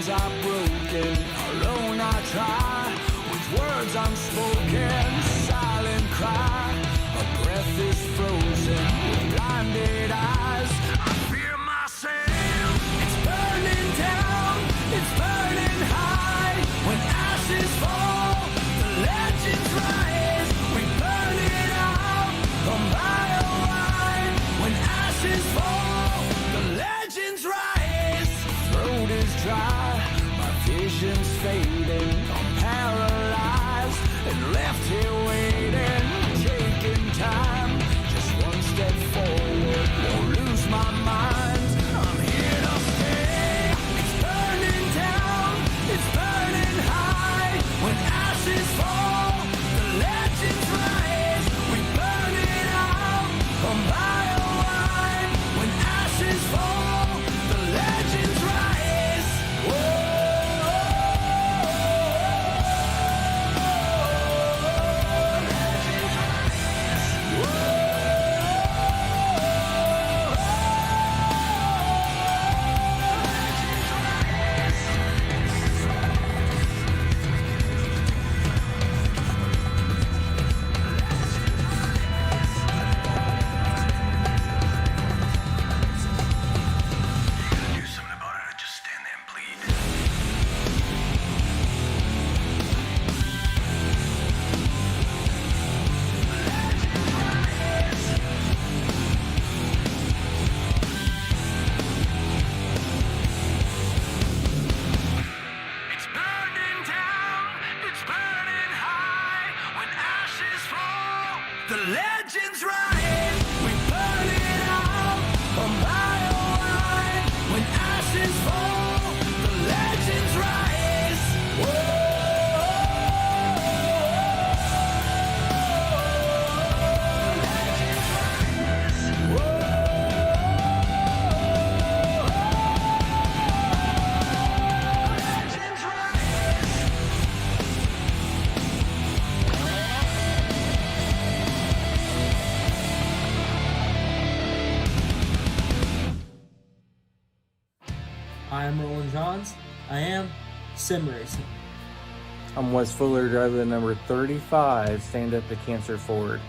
chains are broken, alone I try, with words unspoken, silent cry, a breath is frozen, with blinded eyes, I fear myself, it's burning down, it's burning high, when ashes fall, the legends rise, we burn it out, come by a wine, when ashes fall, the legends rise, throat is dry, my vision's fading, I'm paralyzed, and left here waiting, taking time, just one step forward, won't lose my mind, I'm here to stay, it's burning down, it's burning high, when ashes fall, the legends rise, we burn it out, come by a wine, when ashes fall, the legends rise, whoa. Do something about it or just stand there and bleed. It's burning down, it's burning high, when ashes fall, the legends rise, we burn it out, come by a wine, when ashes fall, the legends rise, whoa. Legends rise. I am Roland Johns. I am sim racing. I'm Wes Fuller, driver the number 35, stand up to Cancer Ford.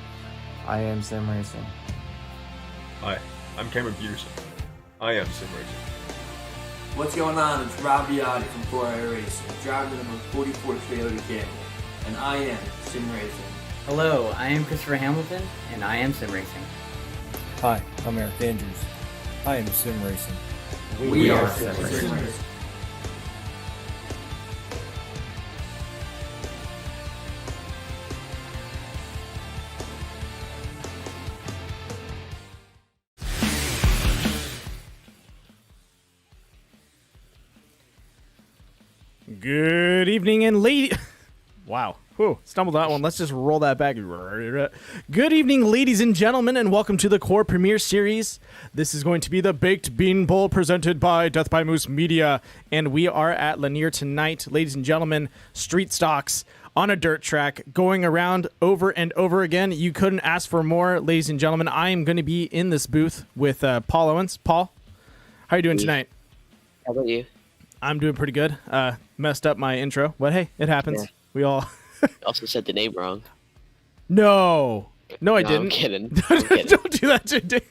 I am sim racing. Hi, I'm Cameron Peterson. I am sim racing. What's going on? It's Rob Biotti from 4i Racing, driving the number 44 Toyota Camry, and I am sim racing. Hello, I am Christopher Hamilton, and I am sim racing. Hi, I'm Eric Andrews. I am sim racing. We are sim racing. Good evening and lady. Wow. Whew, stumbled that one. Let's just roll that back. Good evening, ladies and gentlemen, and welcome to the Core Premiere Series. This is going to be the Baked Bean Bowl presented by Death by Moose Media, and we are at Lanier tonight. Ladies and gentlemen, street stocks on a dirt track, going around over and over again. You couldn't ask for more, ladies and gentlemen. I am going to be in this booth with Paul Owens. Paul, how are you doing tonight? How about you? I'm doing pretty good. Messed up my intro, but hey, it happens. Yeah. We all... Also said the name wrong. No, I didn't. I'm kidding. I'm kidding. Don't do that to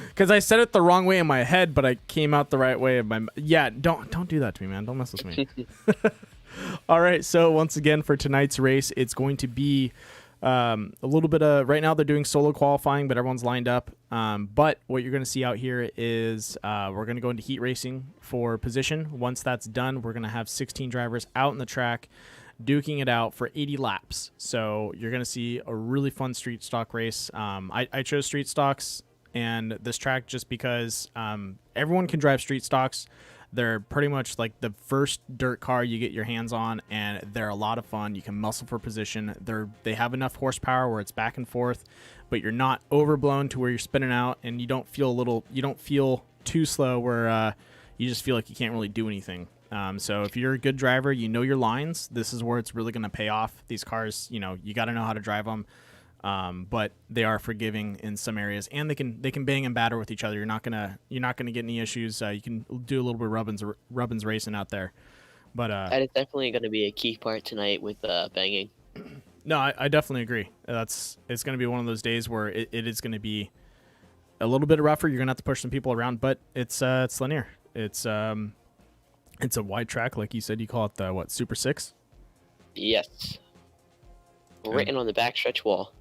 because I said it the wrong way in my head, but I came out the right way in my. Yeah, don't do that to me, man. Don't mess with me. All right, so once again for tonight's race, it's going to be a little bit of. Right now they're doing solo qualifying, but everyone's lined up. But what you're going to see out here is we're going to go into heat racing for position. Once that's done, we're going to have 16 drivers out in the track, duking it out for 80 laps. So you're going to see a really fun street stock race. I chose street stocks and this track just because everyone can drive street stocks. They're pretty much like the first dirt car you get your hands on, and they're a lot of fun. You can muscle for position. They have enough horsepower where it's back and forth, but you're not overblown to where you're spinning out, and you don't feel too slow where you just feel like you can't really do anything. So if you're a good driver, you know your lines, this is where it's really going to pay off. These cars, you got to know how to drive them. but they are forgiving in some areas, and they can bang and batter with each other. You're not gonna get any issues. You can do a little bit of rubbins racing out there, but That is definitely going to be a key part tonight with banging. no, I definitely agree. It's going to be one of those days where it is going to be a little bit rougher. You're going to have to push some people around, but it's Lanier. It's a wide track, like you said. You call it the Super 6? Yes. Written on the backstretch wall.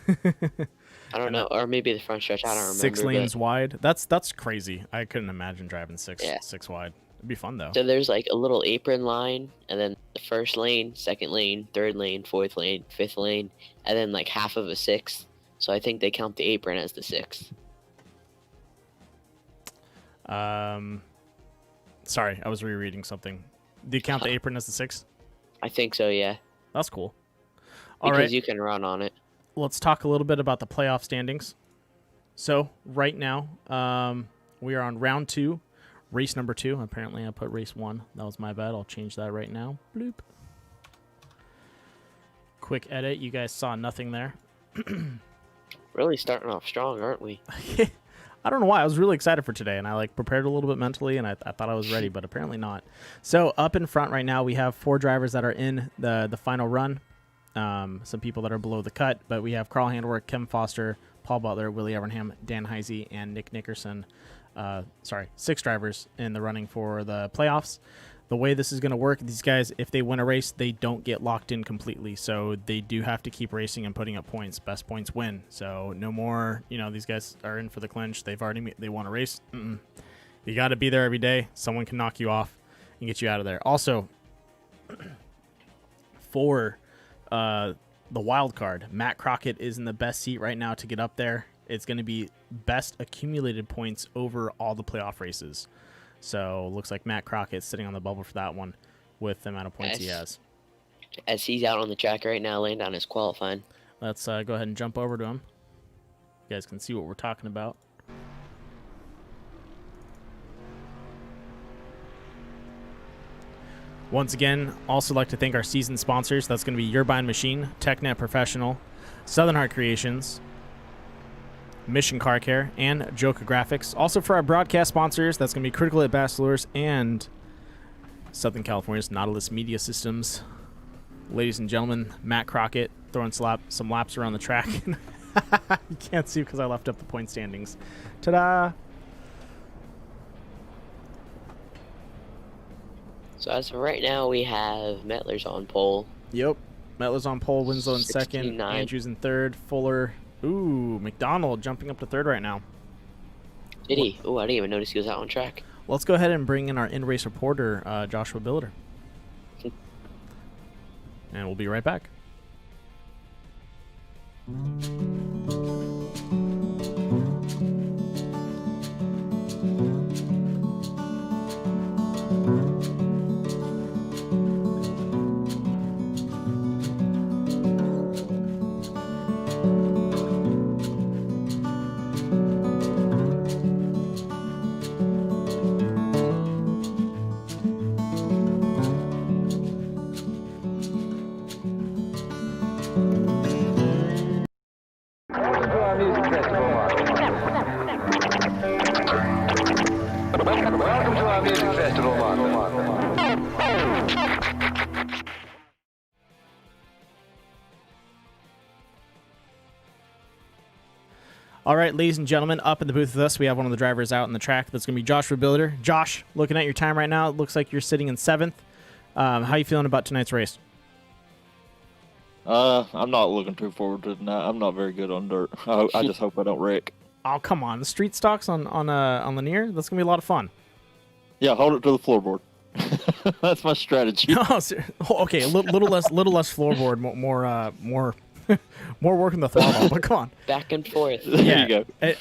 I don't know, or maybe the front stretch. I don't remember. 6 lanes wide. That's crazy. I couldn't imagine driving six wide. It'd be fun though. So there's like a little apron line, and then the first lane, second lane, third lane, fourth lane, fifth lane, and then like half of a sixth. So I think they count the apron as the sixth. Sorry, I was rereading something. Do you count the apron as the sixth? I think so, yeah. That's cool. All Because right. you can run on it. Let's talk a little bit about the playoff standings. So right now, we are on round 2, race number 2. Apparently, I put race 1. That was my bad. I'll change that right now. Bloop. Quick edit. You guys saw nothing there. Really starting off strong, aren't we? I don't know why. I was really excited for today, and I prepared a little bit mentally, and I thought I was ready, but apparently not. So up in front right now, we have 4 drivers that are in the final run. Some people that are below the cut, but we have Carl Handwerk, Kim Foster, Paul Butler, Willie Evernham, Dan Heisey, and Nick Nickerson. 6 drivers in the running for the playoffs. The way this is going to work, these guys, if they win a race, they don't get locked in completely. So they do have to keep racing and putting up points. Best points win. So no more, these guys are in for the clinch. They want to race. You got to be there every day. Someone can knock you off and get you out of there. Also, for the wild card, Matt Crockett is in the best seat right now to get up there. It's going to be best accumulated points over all the playoff races. So looks like Matt Crockett's sitting on the bubble for that one with the amount of points he has. As he's out on the track right now, laying down his qualifying. Let's go ahead and jump over to him. You guys can see what we're talking about. Once again, also like to thank our season sponsors. That's going to be Your Bind Machine, TechNet Professional, Southern Heart Creations, Mission Car Care, and Joka Graphics. Also for our broadcast sponsors, that's going to be Critical Hit Bachelors and Southern California's Nautilus Media Systems. Ladies and gentlemen, Matt Crockett throwing some laps around the track. You can't see because I left up the point standings. Ta-da! So as of right now, we have Mettler's on pole. Yep. Mettler's on pole, Winslow in second, 69. Andrews in third, Fuller. Ooh, McDonald jumping up to third right now. Did he? Oh, I didn't even notice he was out on track. Let's go ahead and bring in our in-race reporter, Joshua Billiter. And we'll be right back. All right, ladies and gentlemen, up in the booth with us, we have one of the drivers out on the track. That's going to be Joshua Billiter. Josh, looking at your time right now, it looks like you're sitting in 7th. How you feeling about tonight's race? I'm not looking too forward to tonight. I'm not very good on dirt. I just hope I don't wreck. Oh, come on. The street stocks on Lanier? That's going to be a lot of fun. Yeah, hold it to the floorboard. That's my strategy. Okay, a little less floorboard, more more working the throttle, but come on. Back and forth. There you go.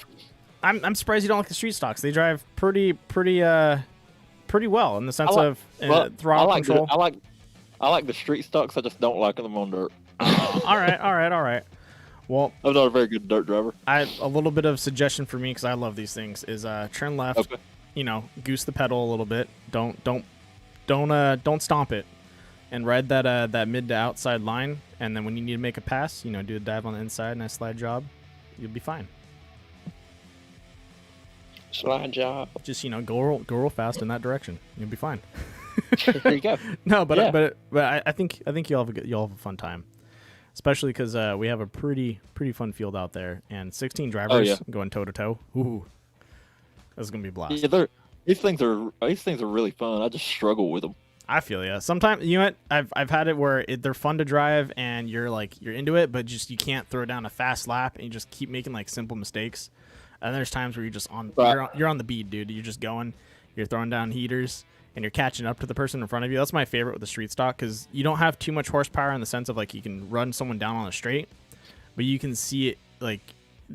I'm surprised you don't like the street stocks. They drive pretty well in the sense of throttle control. I like the street stocks. I just don't like them on dirt. All right. Well, I'm not a very good dirt driver. A little bit of suggestion for me because I love these things is turn left. Okay. Goose the pedal a little bit. Don't stomp it, and ride that mid to outside line, and then when you need to make a pass, do a dive on the inside, nice slide job, you'll be fine. Slide job. Just go real fast in that direction. You'll be fine. There you go. No, but Yeah. but I think you'll have a fun time, especially because we have a pretty fun field out there, and 16 drivers going toe to toe. Ooh, that's gonna be a blast. Yeah, these things are really fun. I just struggle with them. I feel ya. Sometimes I've had it where they're fun to drive and you're into it, but just you can't throw down a fast lap and you just keep making simple mistakes. And there's times where you're just you're on the bead, dude. You're just going, you're throwing down heaters, and you're catching up to the person in front of you. That's my favorite with the street stock because you don't have too much horsepower in the sense of you can run someone down on a straight, but you can see it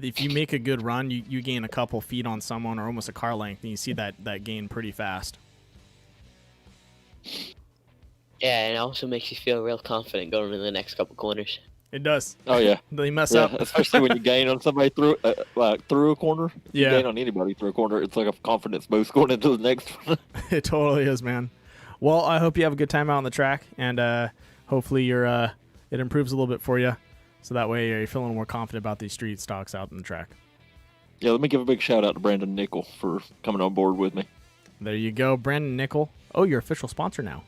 if you make a good run, you gain a couple feet on someone or almost a car length, and you see that gain pretty fast. Yeah, and it also makes you feel real confident going into the next couple corners. It does. Oh yeah. They mess Yeah, up. especially when you gain on somebody through a corner. Yeah. You gain on anybody through a corner. It's like a confidence boost going into the next one. It totally is, man. Well, I hope you have a good time out on the track, and hopefully it improves a little bit for you, so that way you're feeling more confident about these street stocks out on the track. Yeah, let me give a big shout out to Brandon Nickel for coming on board with me. There you go, Brandon Nickel. Oh, you're official sponsor now.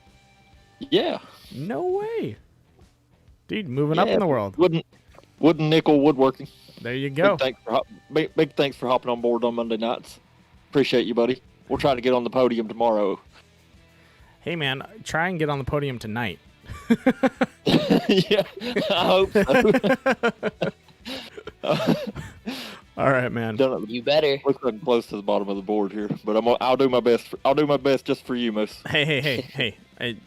Yeah. No way. Dude, moving up in the world. Wooden nickel woodworking. There you go. Big thanks for hopping on board on Monday nights. Appreciate you, buddy. We'll try to get on the podium tomorrow. Hey, man, try and get on the podium tonight. Yeah, I hope so. All right, man. You better. Looks like I'm close to the bottom of the board here, but I'll do my best. I'll do my best just for you, Miss. Hey.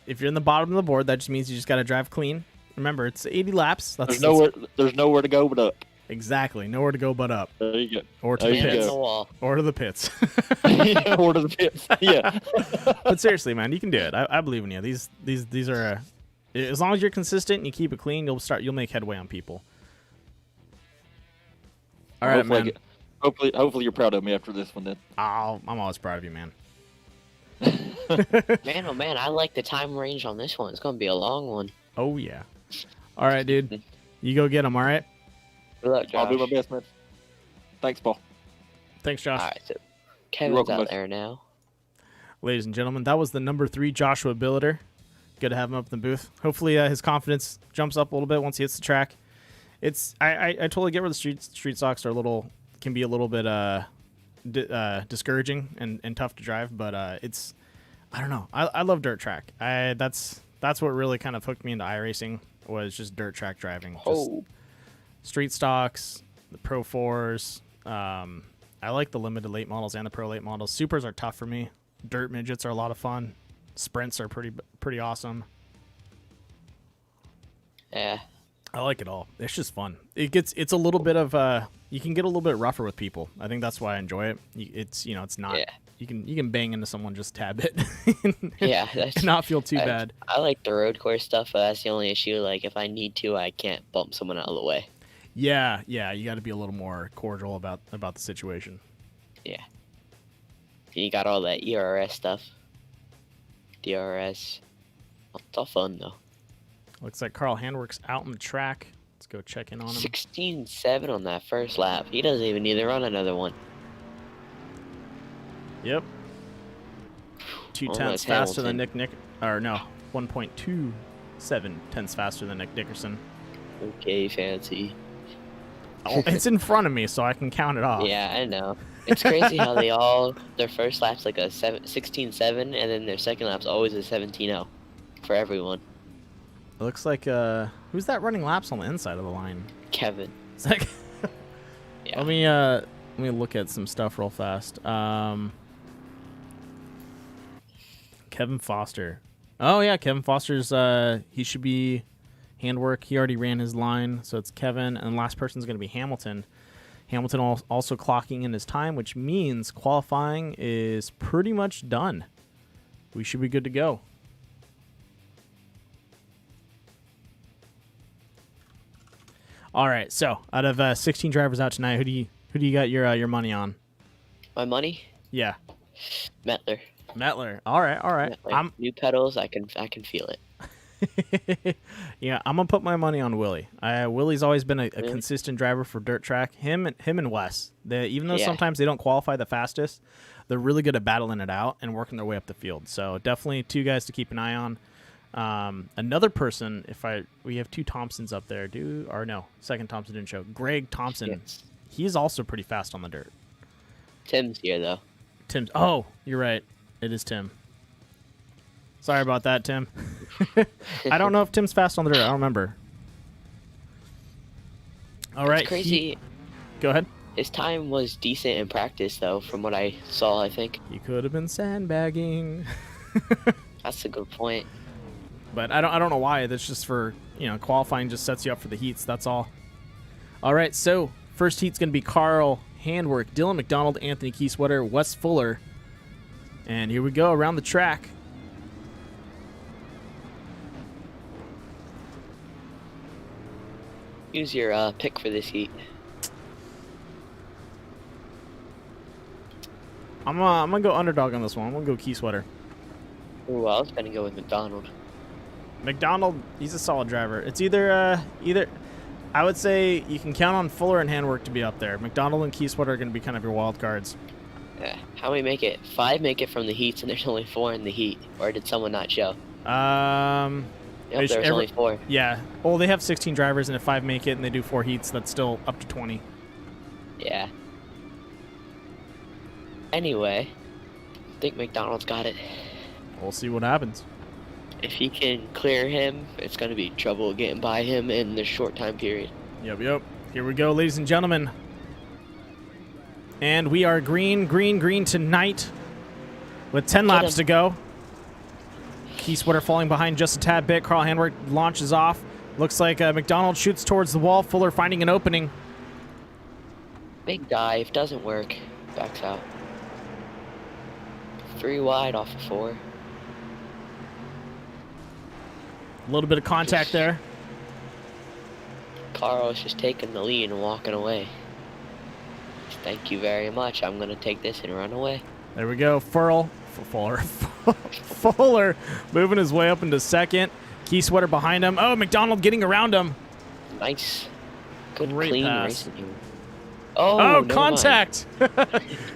If you're in the bottom of the board, that just means you just got to drive clean. Remember, it's 80 laps. There's nowhere to go but up. Exactly. Nowhere to go but up. There you go. Or to There the you pits. go. Or to the pits. Yeah, or to the pits. Yeah. But seriously, man, you can do it. I believe in you. These are as long as you're consistent and you keep it clean, you'll make headway on people. All right, man. Hopefully you're proud of me after this one then. I'm always proud of you, man. Man, oh man, I like the time range on this one. It's gonna be a long one. Oh yeah. All right, dude. You go get them. All right. Good luck, Josh. I'll do my best, man. Thanks, Paul. Thanks, Josh. All right, so Kevin's welcome, out bud. there now. Ladies and gentlemen, that was the number 3 Joshua Billiter. Good to have him up in the booth. Hopefully, his confidence jumps up a little bit once he hits the track. I totally get where the street stocks can be a little bit discouraging and tough to drive, but I don't know. I love dirt track. That's what really kind of hooked me into iRacing was just dirt track driving. Just street stocks, the Pro 4s. I like the limited late models and the Pro late models. Supers are tough for me. Dirt midgets are a lot of fun. Sprints are pretty awesome. Yeah. I like it all. It's just fun. It's a little bit of you can get a little bit rougher with people. I think that's why I enjoy it. It's not. Yeah. You can bang into someone just a tad bit. Yeah, and not feel too bad. I like the road course stuff, but that's the only issue. Like, if I need to, I can't bump someone out of the way. Yeah, you got to be a little more cordial about the situation. Yeah. You got all that ERS stuff. DRS. It's all fun, though. Looks like Carl Handwerk's out on the track. Let's go check in on him. 16.7 on that first lap. He doesn't even need to run another one. Yep. 2 tenths faster than Nick. Or no, 1.27 tenths faster than Nick Dickerson. Okay, fancy. Oh, it's in front of me, so I can count it off. Yeah, I know. It's crazy how their first lap's like a 16.7, and then their second lap's always a 17.0 for everyone. It looks like who's that running laps on the inside of the line? Kevin. It's like Yeah. let me look at some stuff real fast. Kevin Foster. Oh yeah, Kevin Foster's he should be Handwork. He already ran his line, so it's Kevin, and the last person's going to be Hamilton. Hamilton also clocking in his time, which means qualifying is pretty much done. We should be good to go. All right, so out of 16 drivers out tonight, who do you got your money on? My money? Yeah, Mettler. Mettler. All right. Mettler. New pedals, I can feel it. Yeah, I'm gonna put my money on Willie. Willie's always been a consistent driver for dirt track. Him and Wes. Even though sometimes they don't qualify the fastest, they're really good at battling it out and working their way up the field. So definitely two guys to keep an eye on. Another person, we have two Thompsons up there. Second Thompson didn't show. Greg Thompson. Yes. He's also pretty fast on the dirt. Tim's here though. Oh, you're right. It is Tim. Sorry about that, Tim. I don't know if Tim's fast on the dirt. I don't remember. All right. It's crazy. Go ahead. His time was decent in practice, though, from what I saw, I think. He could have been sandbagging. That's a good point. But I don't know why. That's just for, qualifying just sets you up for the heats. That's all. All right, so first heat's going to be Carl Handwerk, Dylan McDonald, Anthony Keysweater, Wes Fuller. And here we go around the track. Use your pick for this heat. I'm gonna go underdog on this one. I'm gonna go Keysweater. Ooh, I was gonna go with McDonald. McDonald, he's a solid driver. It's either I would say you can count on Fuller and Handwerk to be up there. McDonald and Keysweater are gonna be kind of your wild cards. Yeah. How many make it? 5 make it from the heats, and there's only 4 in the heat. Or did someone not show? Yep, there was only 4. Yeah. Well, they have 16 drivers, and if 5 make it and they do 4 heats, that's still up to 20. Yeah. Anyway, I think McDonald's got it. We'll see what happens. If he can clear him, it's going to be trouble getting by him in this short time period. Yep. Here we go, ladies and gentlemen. And we are green tonight with 10 laps to go. Keysweater falling behind just a tad bit. Carl Handwerk launches off. Looks like McDonald shoots towards the wall. Fuller finding an opening. Big dive. Doesn't work. Backs out. 3 wide off of 4. A little bit of contact there. Carl is just taking the lead and walking away. Thank you very much. I'm going to take this and run away. There we go. Fuller moving his way up into second. Keysweater behind him. Oh, McDonald getting around him. Nice. Good, Great clean pass. racing. Oh, contact.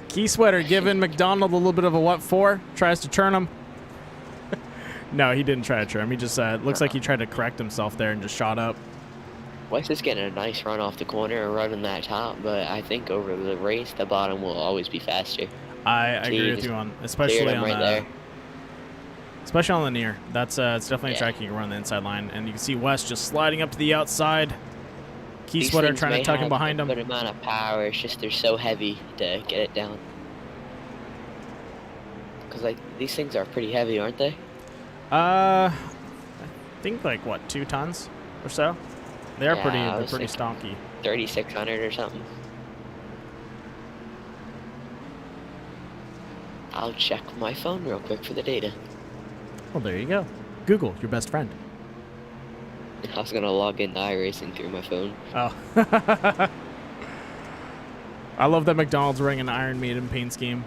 Keysweater giving McDonald a little bit of a what for. Tries to turn him. No, he didn't try to turn him. He just looks like he tried to correct himself there and just shot up. Wes is getting a nice run off the corner and running that top, but I think over the race, the bottom will always be faster. I agree with you on, especially on there. Especially on Lanier. That's it's definitely a track you can run the inside line, and you can see Wes just sliding up to the outside. Keysweater trying to tuck him behind him. Good amount of power. It's just they're so heavy to get it down. Because these things are pretty heavy, aren't they? I think like what, 2 tons or so. They're pretty stonky. 3,600 or something. I'll check my phone real quick for the data. Well, there you go. Google, your best friend. I was gonna log into iRacing through my phone. Oh. I love that McDonald's wearing an Iron Maiden paint scheme.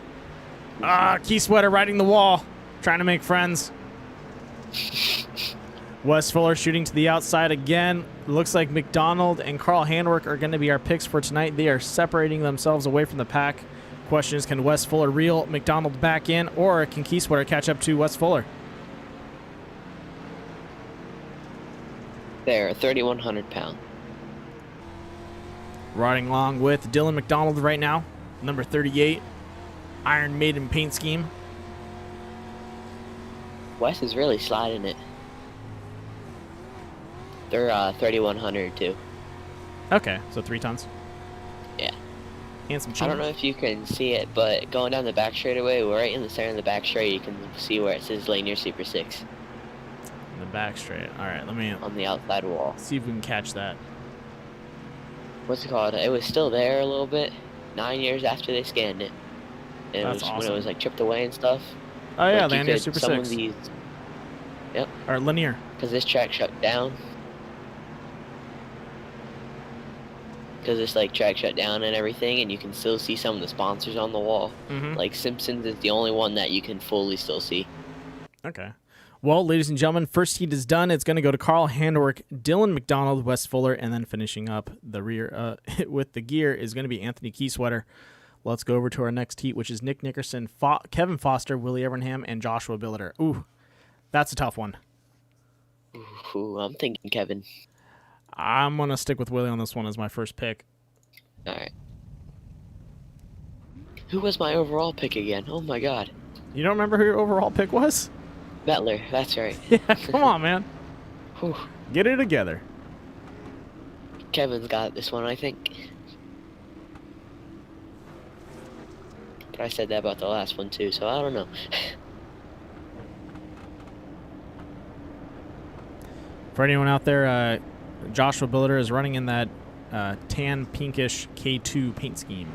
Keysweater riding the wall, trying to make friends. Wes Fuller shooting to the outside again. Looks like McDonald and Carl Handwerk are going to be our picks for tonight. They are separating themselves away from the pack. Question is, can Wes Fuller reel McDonald back in, or can Keysweater catch up to Wes Fuller? There, 3,100 pound. Riding along with Dylan McDonald right now, number 38, Iron Maiden paint scheme. Wes is really sliding it. They're 3,100 too. Okay, so 3 tons. Yeah. And some cheese. I don't know if you can see it, but going down the back straightaway, right in the center of the back straight, you can see where it says Lanier Super 6. The back straight. All right, let me on the outside wall. See if we can catch that. What's it called? It was still there a little bit. 9 years after they scanned it. And That's it was awesome. when it was like chipped away and stuff. Oh yeah, like Lanier Super 6. These, yep. Or Lanier. Because this track shut down. Because this track shut down and everything, and you can still see some of the sponsors on the wall. Mm-hmm. Like Simpsons is the only one that you can fully still see. Okay. Well, ladies and gentlemen, first heat is done. It's going to go to Carl Handwerk, Dylan McDonald, Wes Fuller, and then finishing up the rear with the gear is going to be Anthony Keysweater. Let's go over to our next heat, which is Nick Nickerson, Kevin Foster, Willie Evernham, and Joshua Billiter. Ooh, that's a tough one. Ooh, I'm thinking Kevin. I'm going to stick with Willie on this one as my first pick. All right. Who was my overall pick again? Oh my god. You don't remember who your overall pick was? Bettler, that's right. Yeah, come on, man. Whew. Get it together. Kevin's got this one, I think. But I said that about the last one too, so I don't know. For anyone out there, Joshua Billiter is running in that tan pinkish K2 paint scheme.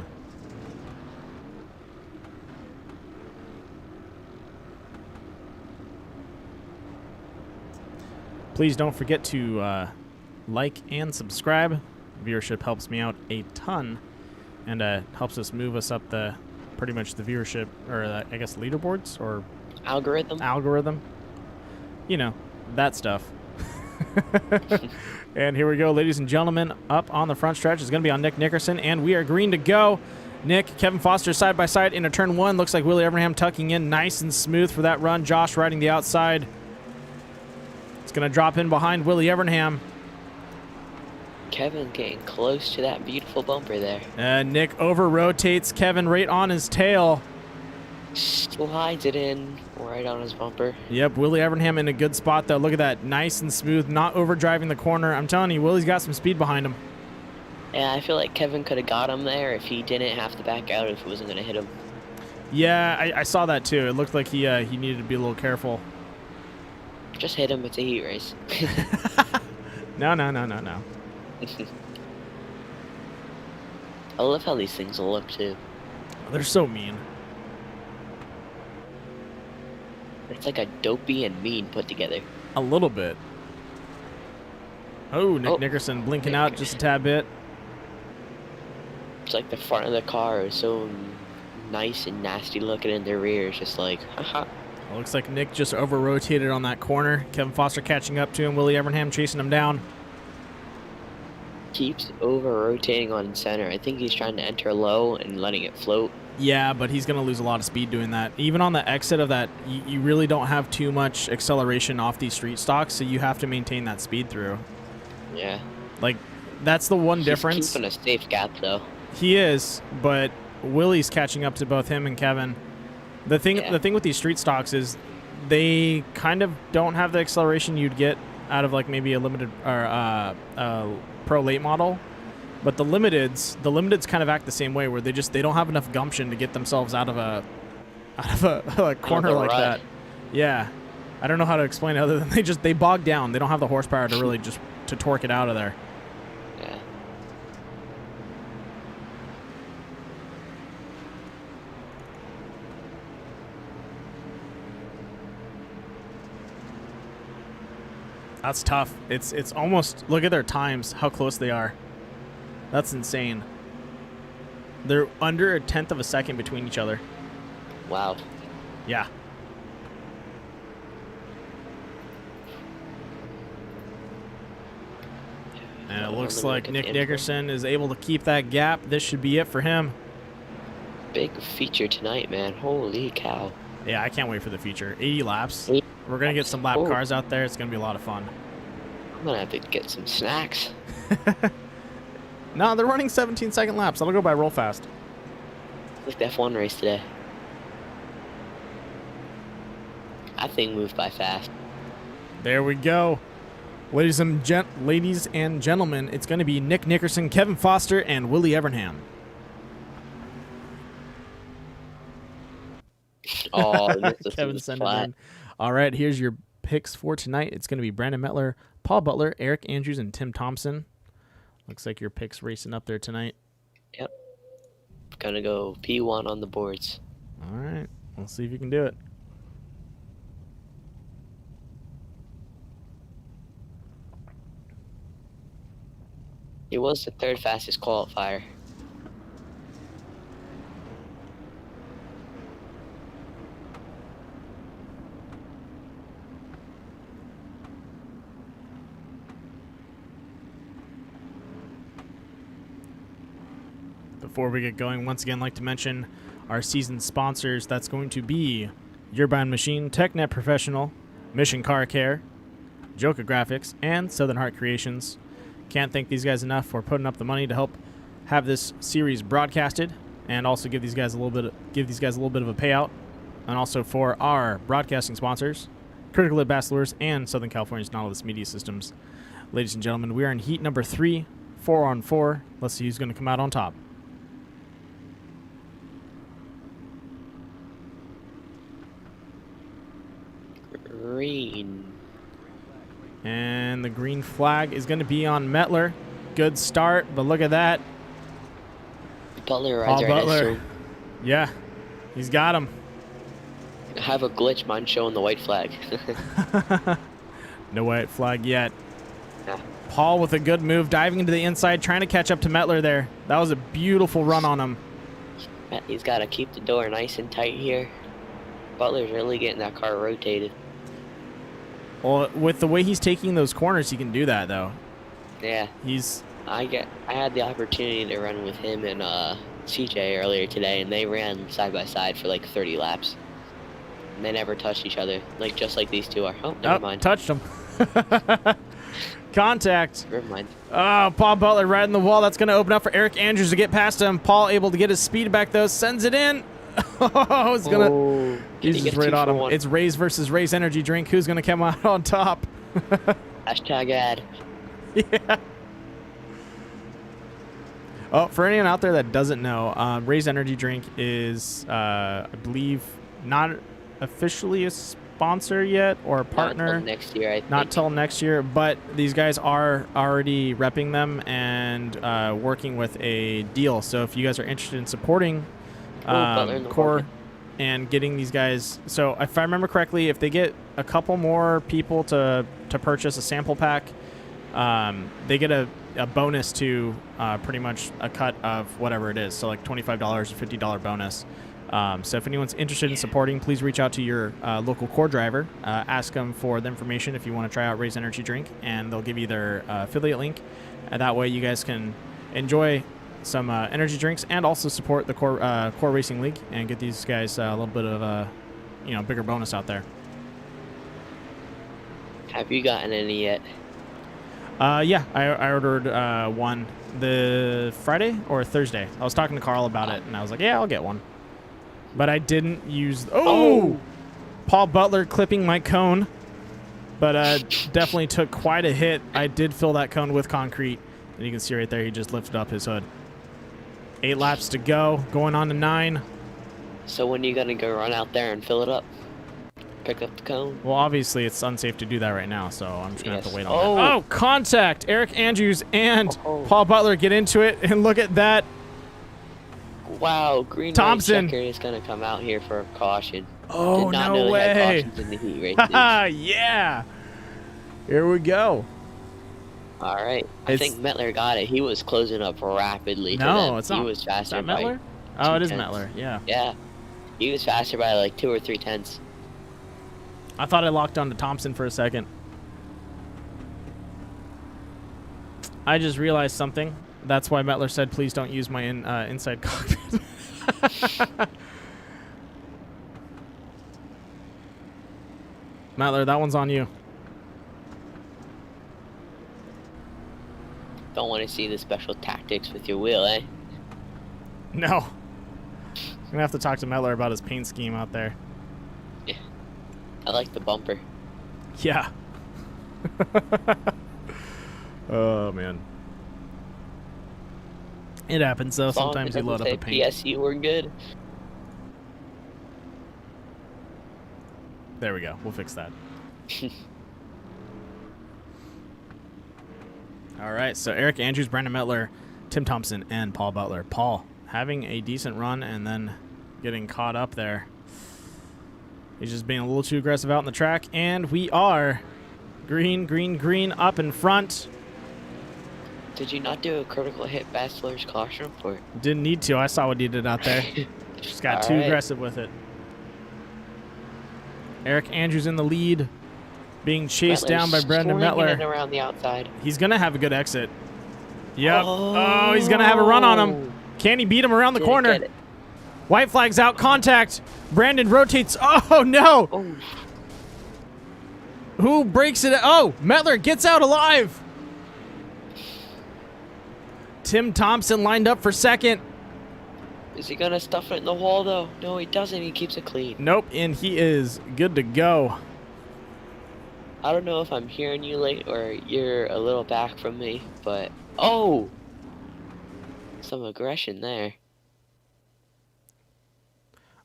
Please don't forget to like and subscribe. Viewership helps me out a ton, and helps us move us up pretty much the viewership, or I guess leaderboards or algorithm. You know, that stuff. And here we go, ladies and gentlemen. Up on the front stretch is going to be on Nick Nickerson, and we are green to go. Nick, Kevin Foster side by side into turn one. Looks like Willie Evernham tucking in nice and smooth for that run. Josh riding the outside. It's going to drop in behind Willie Evernham. Kevin getting close to that beautiful bumper there. Nick over-rotates Kevin right on his tail. Slides it in right on his bumper. Yep, Willie Evernham in a good spot, though. Look at that. Nice and smooth, not overdriving the corner. I'm telling you, Willie's got some speed behind him. Yeah, I feel like Kevin could have got him there if he didn't have to back out if it wasn't going to hit him. Yeah, I saw that, too. It looked like he needed to be a little careful. Just hit him. It's a heat race. No. I love how these things look, too. They're so mean. It's like a dopey and mean put together. A little bit. Oh, Nick Nickerson blinking out just a tad bit. It's like the front of the car is so nice and nasty looking, in their rear is just like, haha. It looks like Nick just over-rotated on that corner. Kevin Foster catching up to him. Willie Evernham chasing him down. Keeps over-rotating on center. I think he's trying to enter low and letting it float. Yeah, but he's going to lose a lot of speed doing that. Even on the exit of that, you really don't have too much acceleration off these street stocks, so you have to maintain that speed through. Yeah. Like, that's the one difference. He's keeping a safe gap, though. He is, but Willie's catching up to both him and Kevin. The thing with these street stocks is they kind of don't have the acceleration you'd get out of like maybe a limited or pro late model, but the limiteds kind of act the same way, where they don't have enough gumption to get themselves out of a corner like that. Yeah, I don't know how to explain it other than they bog down. They don't have the horsepower to really just to torque it out of there. Yeah. That's tough. It's almost, look at their times, how close they are. That's insane. They're under 1/10 of a second between each other. Wow. Yeah. And it looks like Nick Nickerson is able to keep that gap. This should be it for him. Big feature tonight, man. Holy cow. Yeah, I can't wait for the feature. 80 laps. We're going to get some lap cars out there. It's going to be a lot of fun. I'm going to have to get some snacks. No, they're running 17-second laps. That'll go by real fast. Like the F1 race today. That thing moved by fast. There we go. Ladies and gentlemen, it's going to be Nick Nickerson, Kevin Foster, and Willie Evernham. Oh, Kevin sent it in. All right, here's your picks for tonight. It's going to be Brandon Mettler, Paul Butler, Eric Andrews, and Tim Thompson. Looks like your picks racing up there tonight. Yep. Gonna go P1 on the boards. All right. We'll see if you can do it. He was the third fastest qualifier. Before we get going, once again, I'd like to mention our season sponsors. That's going to be Your Bound Machine, TechNet Professional, Mission Car Care, Joka Graphics, and Southern Heart Creations. Can't thank these guys enough for putting up the money to help have this series broadcasted, and also give these guys a little bit of a payout. And also for our broadcasting sponsors, Critical Hit Bachelors and Southern California's Nautilus Media Systems. Ladies and gentlemen, we are in heat number 3, 4-on-4. Let's see who's going to come out on top. Green. And the green flag is going to be on Mettler. Good start, but look at that. Butler Paul rides right next to Butler. him. Yeah, he's got him. I have a glitch. Mine showing the white flag. No white flag yet. Yeah. Paul with a good move, diving into the inside, trying to catch up to Mettler there. That was a beautiful run on him. He's got to keep the door nice and tight here. Butler's really getting that car rotated. Well, with the way he's taking those corners, he can do that, though. Yeah. I had the opportunity to run with him and CJ earlier today, and they ran side by side for like 30 laps. And they never touched each other, just like these two are. Oh, never mind. Touched him. Contact. Never mind. Oh, Paul Butler right in the wall. That's going to open up for Eric Andrews to get past him. Paul able to get his speed back, though. Sends it in. Oh, it's going to... He's just right on him. It's Rays versus Rays energy drink. Who's going to come out on top? Hashtag ad. Yeah. Oh, for anyone out there that doesn't know, Rays energy drink is, I believe, not officially a sponsor yet or a partner. Not until next year, I think. Not till next year, but these guys are already repping them and working with a deal. So if you guys are interested in supporting Core and getting these guys, so if I remember correctly, if they get a couple more people to purchase a sample pack, they get a bonus to pretty much a cut of whatever it is. So like $25 or $50 bonus. So if anyone's interested in supporting, please reach out to your local Core driver. Ask them for the information if you want to try out Rays Energy Drink, and they'll give you their affiliate link. And that way you guys can enjoy some energy drinks and also support the Core Racing League and get these guys a little bit of a bigger bonus out there. Have you gotten any yet? Yeah, I ordered one the Friday or Thursday. I was talking to Carl about it, and I was like, yeah, I'll get one. But I didn't use... Oh! Paul Butler clipping my cone. But definitely took quite a hit. I did fill that cone with concrete. And you can see right there, he just lifted up his hood. 8 laps to go, going on to 9. So when are you going to go run out there and fill it up? Pick up the cone? Well, obviously, it's unsafe to do that right now, so I'm just going to have to wait on Oh. that. Oh, contact! Eric Andrews and Paul Butler get into it, and look at that. Wow, green Thompson checker is going to come out here for a caution. Oh, Did not no know way. they had cautions in the heat races. Yeah. Here we go. All right. I think Mettler got it. He was closing up rapidly. No, it's not. He was faster. Is that Mettler? Oh, it is Mettler. Yeah. Yeah. He was faster by like 2 or 3 tenths. I thought I locked on to Thompson for a second. I just realized something. That's why Mettler said, please don't use my inside cockpit. Mettler, that one's on you. Don't want to see the special tactics with your wheel, eh? No. I'm going to have to talk to Mettler about his paint scheme out there. Yeah. I like the bumper. Yeah. Oh, man. It happens, though. Sometimes you load up the paint. PSU, we're good. There we go. We'll fix that. All right, so Eric Andrews, Brandon Mettler, Tim Thompson, and Paul Butler. Paul having a decent run and then getting caught up there. He's just being a little too aggressive out in the track, and we are green, green, green up in front. Did you not do a critical hit bachelor's caution for it? Didn't need to. I saw what he did out there. Just got too aggressive with it. Eric Andrews in the lead, being chased down by Brendan Mettler. Around the outside. He's going to have a good exit. Yep. Oh, he's going to have a run on him. Can he beat him around the Didn't corner? get it. White flag's out. Contact. Brandon rotates. Oh, no. Oh, Who breaks it? Oh, Metler gets out alive. Tim Thompson lined up for second. is he gonna stuff it in the wall though? No, he doesn't. He keeps it clean. Nope, and he is good to go. I don't know if I'm hearing you late or you're a little back from me, but oh, some aggression there.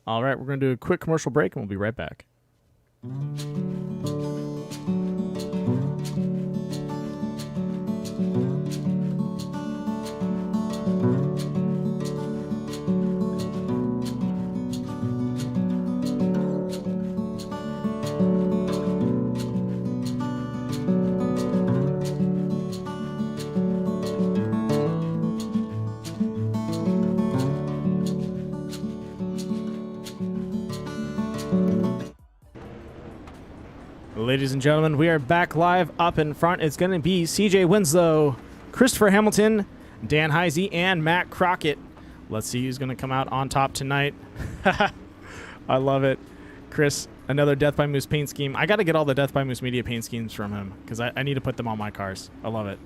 All right, we're going to do a quick commercial break, and we'll be right back. Ladies and gentlemen, we are back live up in front. It's going to be CJ Winslow, Christopher Hamilton, Dan Heisey, and Matt Crockett. Let's see who's going to come out on top tonight. I love it. Chris, another Death by Moose paint scheme. I got to get all the Death by Moose media paint schemes from him because I need to put them on my cars. I love it.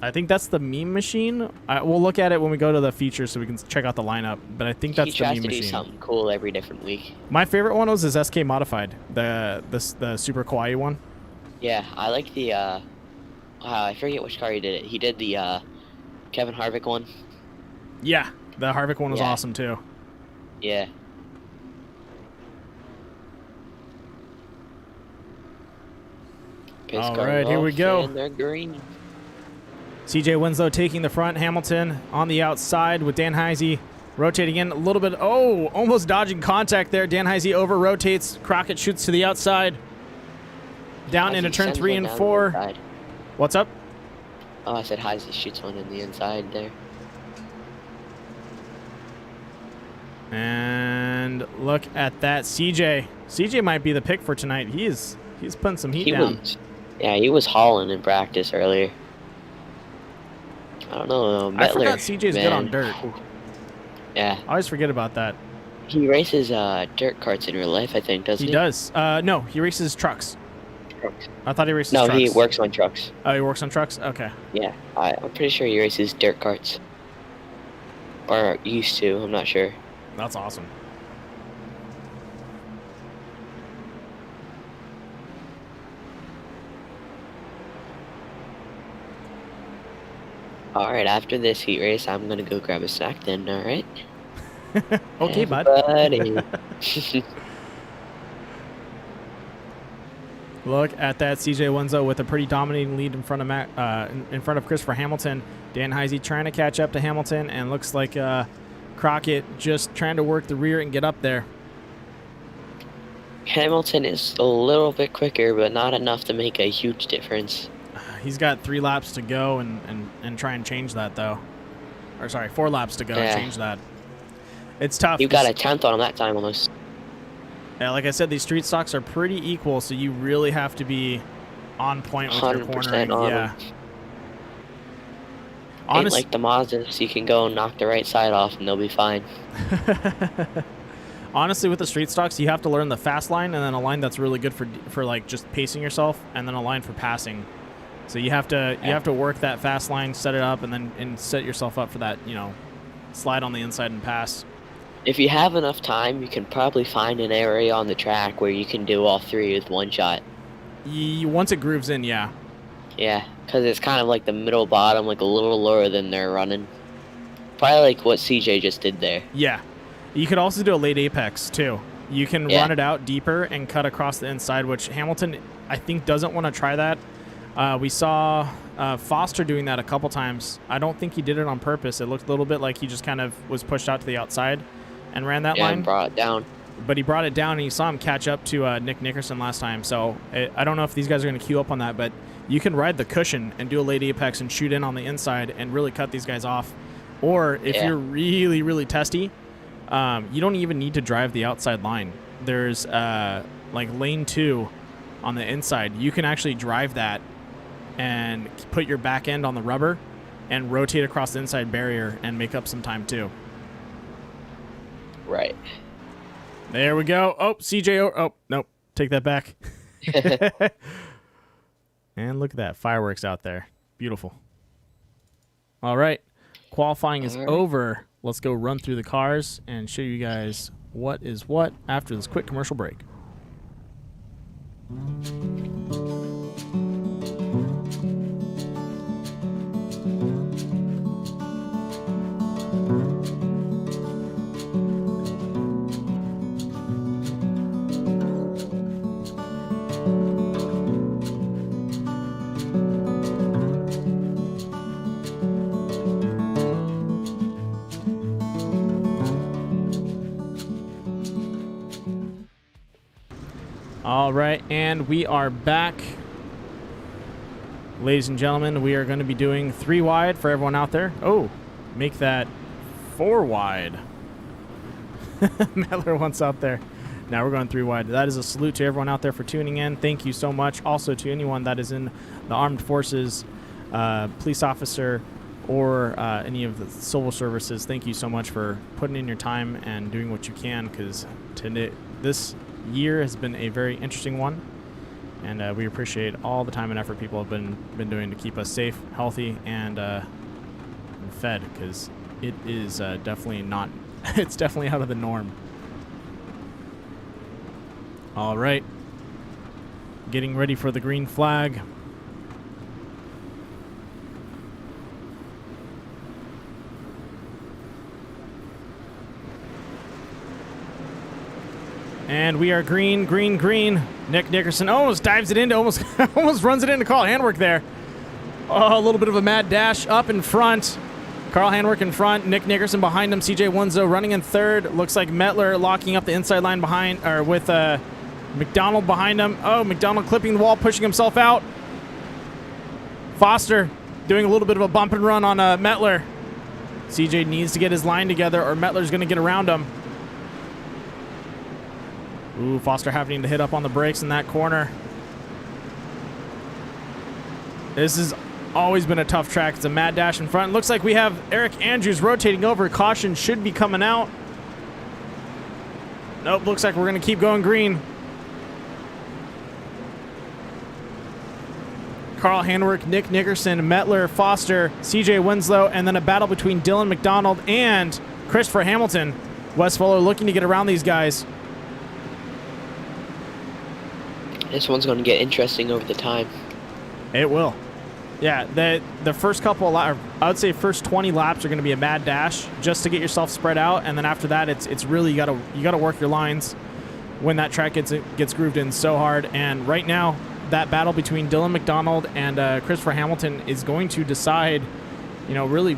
I think that's the meme machine. We'll look at it when we go to the features so we can check out the lineup. But I think that's the meme machine. He tries to do something cool every different week. My favorite one was his SK modified, the super kawaii one. Yeah, I like the I forget which car he did it. He did the Kevin Harvick one. Yeah, the Harvick one was Yeah. awesome too. Yeah. Pace All car right, here we off, go. And they're green. CJ Winslow taking the front, Hamilton on the outside with Dan Heisey rotating in a little bit. Oh, almost dodging contact there. Dan Heisey over rotates. Crockett shoots to the outside. Down into Heisey turn sends 3 one and down the 4. inside. What's up? Oh, I said Heisey shoots one in the inside there. And look at that, CJ. CJ might be the pick for tonight. He's putting some heat down. He was hauling in practice earlier. I don't know. Metler, I forgot CJ's good on dirt. Yeah. I always forget about that. He races dirt carts in real life, I think, doesn't he? He does. No, he races trucks. I thought he races No, trucks. he works on trucks. Oh, he works on trucks? Okay. Yeah, I'm pretty sure he races dirt carts. Or used to, I'm not sure. That's awesome. Alright, after this heat race, I'm gonna go grab a snack then, alright? Okay, bud. Look at that, CJ Winslow with a pretty dominating lead in front of in front of Christopher Hamilton. Dan Heisey trying to catch up to Hamilton, and looks like Crockett just trying to work the rear and get up there. Hamilton is a little bit quicker, but not enough to make a huge difference. He's got 3 laps to go and try and change that, though. Or sorry, 4 laps to go and change that. It's tough. You got a 10th on him that time almost. Yeah, like I said, these street stocks are pretty equal, so you really have to be on point with your 100% cornering. on Yeah. him. Ain't like the Mazdas, you can go and knock the right side off and they'll be fine. Honestly, with the street stocks, you have to learn the fast line and then a line that's really good for like just pacing yourself, and then a line for passing. So you have to work that fast line, set it up, and then set yourself up for that, slide on the inside and pass. If you have enough time, you can probably find an area on the track where you can do all 3 with one shot. Once it grooves in, yeah. Yeah, because it's kind of like the middle bottom, like a little lower than they're running. Probably like what CJ just did there. Yeah. You could also do a late apex, too. You can run it out deeper and cut across the inside, which Hamilton, I think, doesn't want to try that. We saw Foster doing that a couple times. I don't think he did it on purpose. It looked a little bit like he just kind of was pushed out to the outside and ran that line. And brought it down. But he brought it down, and you saw him catch up to Nick Nickerson last time. So I don't know if these guys are going to queue up on that, but you can ride the cushion and do a late apex and shoot in on the inside and really cut these guys off. Or if you're really, really testy, you don't even need to drive the outside line. There's like lane 2 on the inside. You can actually drive that and put your back end on the rubber and rotate across the inside barrier and make up some time too. Right. There we go. Oh, CJ. Oh, nope. Take that back. And look at that. Fireworks out there. Beautiful. All right. Qualifying is over. Let's go run through the cars and show you guys what is what after this quick commercial break. All right, and we are back. Ladies and gentlemen, we are going to be doing 3 wide for everyone out there. Oh, make that 4 wide. Mettler wants out there. Now we're going 3 wide. That is a salute to everyone out there for tuning in. Thank you so much. Also to anyone that is in the armed forces, police officer, or any of the civil services. Thank you so much for putting in your time and doing what you can, because this year has been a very interesting one, and we appreciate all the time and effort people have been doing to keep us safe, healthy, and fed, because it is definitely not it's definitely out of the norm. All right, getting ready for the green flag. And we are green, green, green. Nick Nickerson almost dives it into, almost runs it into Carl Handwerk there. Oh, a little bit of a mad dash up in front. Carl Handwerk in front, Nick Nickerson behind him, CJ Winzo running in third. Looks like Mettler locking up the inside line behind, or with McDonald behind him. Oh, McDonald clipping the wall, pushing himself out. Foster doing a little bit of a bump and run on Mettler. CJ needs to get his line together or Mettler's going to get around him. Ooh, Foster having to hit up on the brakes in that corner. This has always been a tough track. It's a mad dash in front. Looks like we have Eric Andrews rotating over. Caution should be coming out. Nope, looks like we're going to keep going green. Carl Handwerk, Nick Nickerson, Mettler, Foster, CJ Winslow, and then a battle between Dylan McDonald and Christopher Hamilton. Wes Fuller looking to get around these guys. This one's going to get interesting over the time. It will. Yeah, the first couple of laps, I would say first 20 laps are going to be a mad dash just to get yourself spread out, and then after that, it's really you got to work your lines when that track gets grooved in so hard. And right now, that battle between Dylan McDonald and Christopher Hamilton is going to decide, really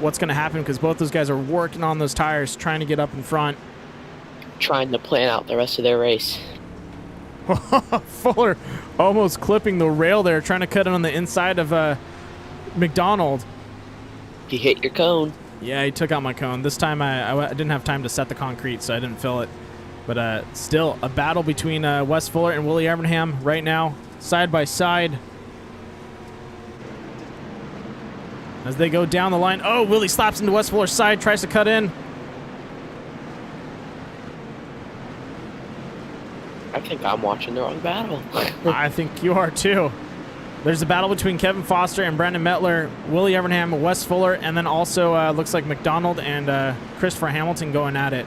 what's going to happen, because both those guys are working on those tires, trying to get up in front, trying to plan out the rest of their race. Fuller almost clipping the rail there, trying to cut it on the inside of McDonald. He hit your cone. Yeah, he took out my cone. This time I didn't have time to set the concrete, so I didn't fill it. But still, a battle between Wes Fuller and Willie Evernham right now, side by side. As they go down the line. Oh, Willie slaps into Wes Fuller's side, tries to cut in. I think I'm watching the wrong battle. I think you are too. There's a battle between Kevin Foster and Brandon Mettler, Willie Evernham, Wes Fuller, and then also looks like McDonald and Christopher Hamilton going at it.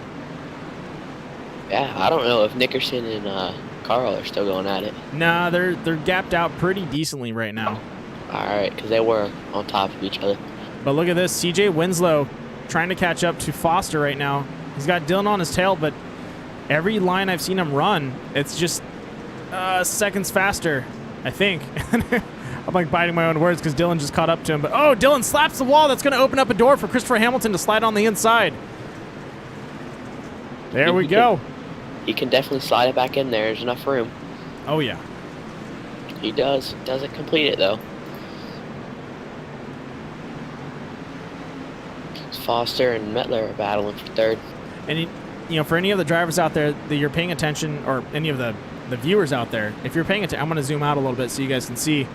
Yeah, I don't know if Nickerson and Carl are still going at it. Nah, they're gapped out pretty decently right now. All right, because they were on top of each other. But look at this, CJ Winslow trying to catch up to Foster right now. He's got Dylan on his tail, but every line I've seen him run, it's just seconds faster, I think. I'm like biting my own words because Dylan just caught up to him. But oh, Dylan slaps the wall. That's going to open up a door for Christopher Hamilton to slide on the inside. There we go. He can definitely slide it back in there. There's enough room. Oh, yeah. He does. Doesn't complete it, though. Foster and Mettler are battling for third. And for any of the drivers out there that you're paying attention, or any of the viewers out there, if you're paying attention, I'm going to zoom out a little bit so you guys can see.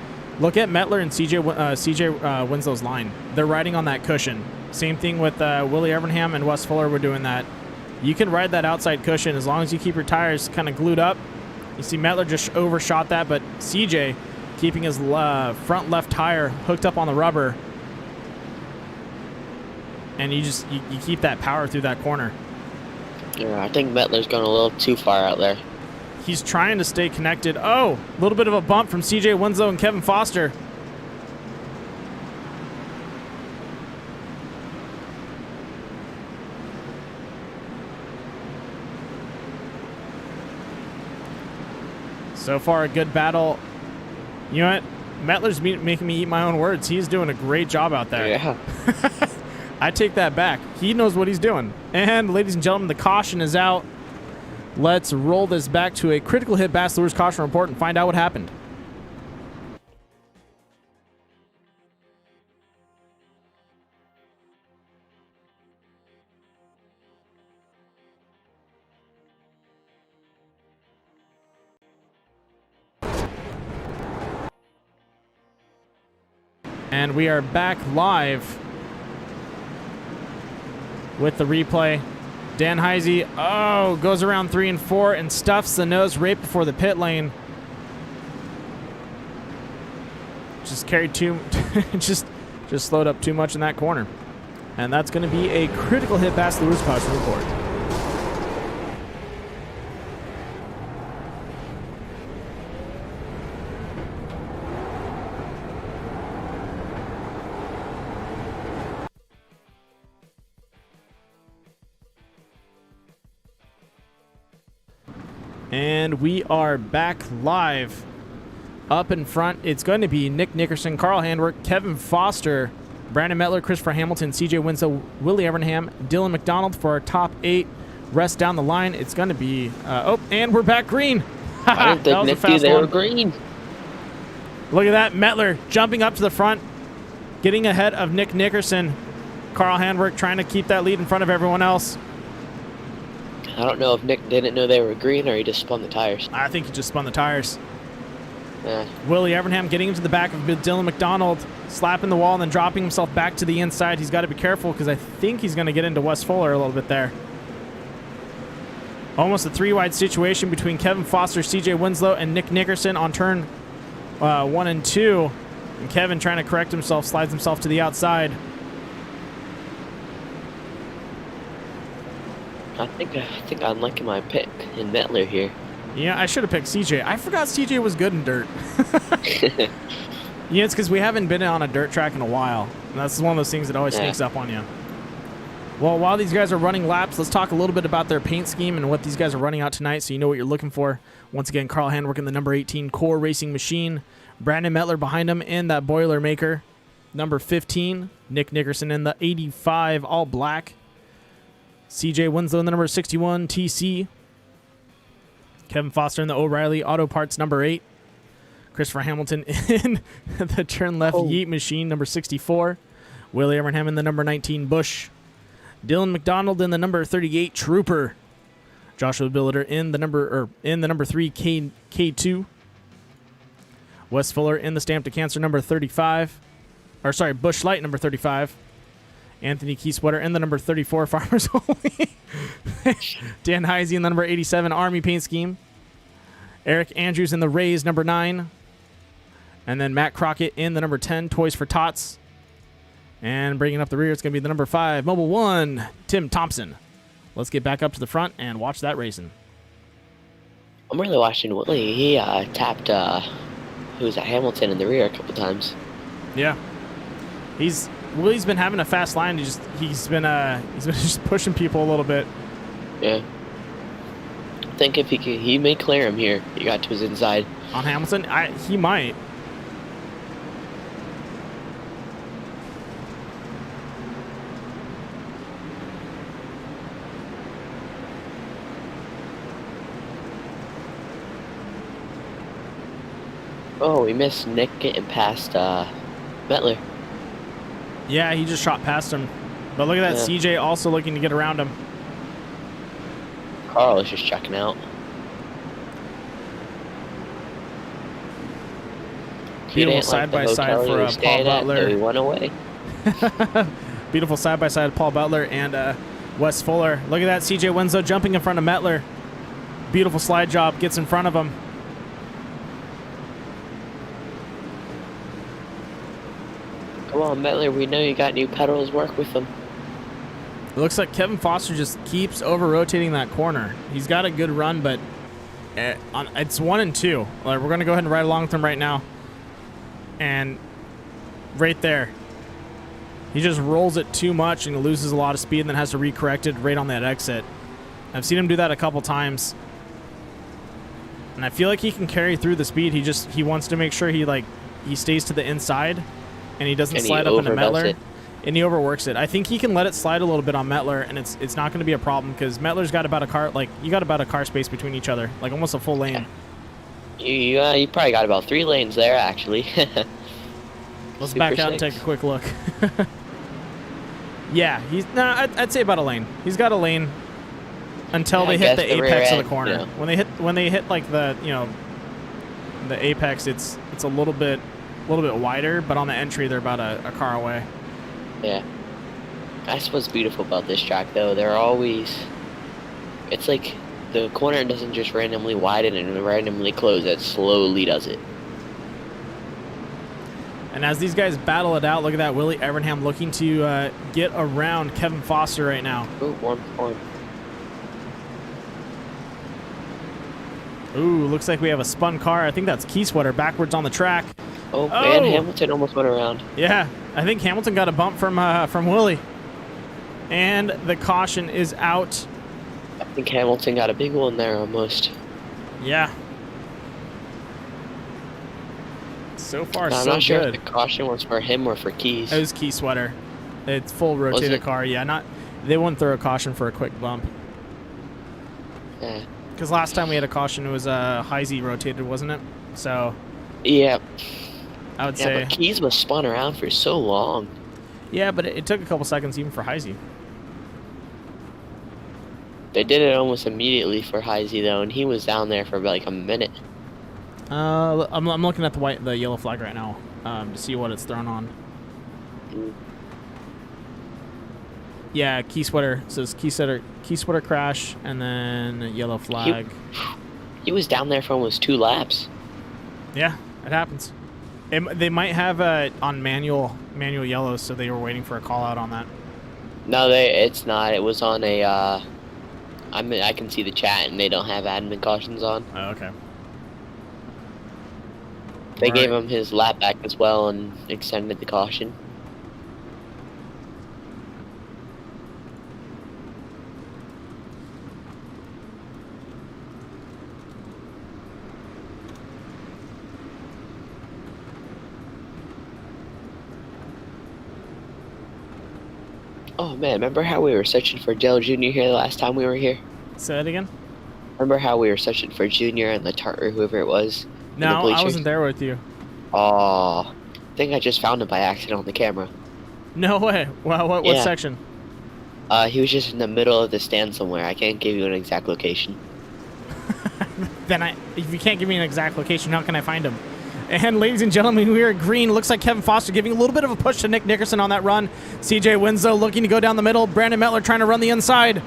Look at Metler and CJ Winslow's line. They're riding on that cushion. Same thing with Willie Evernham and Wes Fuller were doing that. You can ride that outside cushion as long as you keep your tires kind of glued up. You see Metler just overshot that, but CJ keeping his front left tire hooked up on the rubber. And you keep that power through that corner. Yeah, I think Metler's going a little too far out there. He's trying to stay connected. Oh, a little bit of a bump from CJ Winslow and Kevin Foster. So far, a good battle. You know what? Metler's making me eat my own words. He's doing a great job out there. Yeah. I take that back. He knows what he's doing. And, ladies and gentlemen, the caution is out. Let's roll this back to a critical hit Bass Lures caution report and find out what happened. And we are back live with the replay. Dan Heisey, goes around 3 and 4 and stuffs the nose right before the pit lane. Just carried just slowed up too much in that corner. And that's going to be a critical hit Bass Lures caution report. And we are back live. Up in front, it's going to be Nick Nickerson, Carl Handwerk, Kevin Foster, Brandon Metler, Christopher Hamilton, CJ Winslow, Willie Evernham, Dylan McDonald for our top 8. Rest down the line, it's going to be... and we're back green. I didn't think Nick they were green. Look at that, Metler jumping up to the front, getting ahead of Nick Nickerson. Carl Handwerk trying to keep that lead in front of everyone else. I don't know if Nick didn't know they were green or he just spun the tires. I think he just spun the tires. Yeah. Willie Evernham getting into the back of Dylan McDonald, slapping the wall and then dropping himself back to the inside. He's got to be careful because I think he's going to get into Wes Fuller a little bit there. Almost a 3-wide situation between Kevin Foster, CJ Winslow, and Nick Nickerson on turn 1 and 2. And Kevin trying to correct himself, slides himself to the outside. I think I'm liking my pick in Metler here. Yeah, I should have picked CJ. I forgot CJ was good in dirt. Yeah, it's because we haven't been on a dirt track in a while. And that's one of those things that always sneaks up on you. Well, while these guys are running laps, let's talk a little bit about their paint scheme and what these guys are running out tonight so you know what you're looking for. Once again, Carl Handwerk in the number 18 Core Racing Machine. Brandon Metler behind him in that Boilermaker. Number 15, Nick Nickerson in the 85 All Black. CJ Winslow in the number 61 TC. Kevin Foster in the O'Reilly Auto Parts number 8. Christopher Hamilton in the turn left Yeet Machine number 64. Willie Evernham in the number 19 Bush. Dylan McDonald in the number 38 Trooper. Joshua Billiter in the number 3 K2. Wes Fuller in the Stamp to Cancer number 35. Bush Light number 35. Anthony Keysweater in the number 34 Farmers Only. Dan Heisey in the number 87 Army Paint Scheme. Eric Andrews in the Rays number 9. And then Matt Crockett in the number 10 Toys for Tots. And bringing up the rear, it's going to be the number 5 Mobile 1 Tim Thompson. Let's get back up to the front and watch that racing. I'm really watching Willie. He tapped Hamilton in the rear a couple times. Yeah. Willie's been having a fast line. He's been just pushing people a little bit. Yeah. I think if he may clear him here. He got to his inside. On Hamilton? He might. Oh, we missed Nick getting past Metler. Yeah, he just shot past him. But look at that, CJ also looking to get around him. Carl is just checking out. Beautiful side by side for Paul Butler. We went away. Beautiful side by side Paul Butler and Wes Fuller. Look at that, CJ Winslow jumping in front of Mettler. Beautiful slide job, gets in front of him. Come on, Mettler, we know you got new pedals. Work with them. It looks like Kevin Foster just keeps over-rotating that corner. He's got a good run, but it's 1 and 2. We're going to go ahead and ride along with him right now. And right there, he just rolls it too much and loses a lot of speed and then has to recorrect it right on that exit. I've seen him do that a couple times. And I feel like he can carry through the speed. He wants to make sure he stays to the inside and he doesn't slide up into Mettler. And he overworks it. I think he can let it slide a little bit on Mettler, and it's not going to be a problem because Mettler's got about a car, you got about a car space between each other, like almost a full lane. You probably got about 3 lanes there, actually. Let's back out and take a quick look. Yeah, I'd say about a lane. He's got a lane until they hit the apex of the corner. Yeah. When they hit like the the apex, it's a little bit wider, but on the entry they're about a car away. Yeah. That's what's beautiful about this track, though. It's like the corner doesn't just randomly widen and randomly close. It slowly does it. And as these guys battle it out, look at that. Willie Evernham looking to get around Kevin Foster right now. Ooh, 1 point. Ooh, looks like we have a spun car. I think that's Key Sweater backwards on the track. Oh, man, Hamilton almost went around. Yeah, I think Hamilton got a bump from Willie. And the caution is out. I think Hamilton got a big one there almost. Yeah. So far, I'm so not sure good. if the caution was for him or for Keys. It was Key Sweater. It's full rotated car. Yeah, they wouldn't throw a caution for a quick bump. Yeah. Because last time we had a caution, it was Heisey rotated, wasn't it? So. Yeah. I would say. But Keys was spun around for so long. Yeah, but it took a couple seconds even for Heisey. They did it almost immediately for Heisey though, and he was down there for like a minute. I'm looking at the yellow flag right now to see what it's thrown on. Yeah, Key Sweater says Key Sweater crash, and then yellow flag. He was down there for almost 2 laps. Yeah, it happens. They might have on manual yellows, so they were waiting for a call out on that. No, it's not. It was on a. I can see the chat, and they don't have admin cautions on. Oh, okay. They gave him his lap back as well and extended the caution. Oh man, remember how we were searching for Dale Jr. here the last time we were here? Say that again? Remember how we were searching for Jr. and Latart or whoever it was? No, I wasn't there with you. Oh, I think I just found him by accident on the camera. No way. Well, what section? He was just in the middle of the stand somewhere. I can't give you an exact location. Then if you can't give me an exact location, how can I find him? And ladies and gentlemen, we are green. Looks like Kevin Foster giving a little bit of a push to Nick Nickerson on that run. CJ Winslow looking to go down the middle. Brandon Mettler trying to run the inside.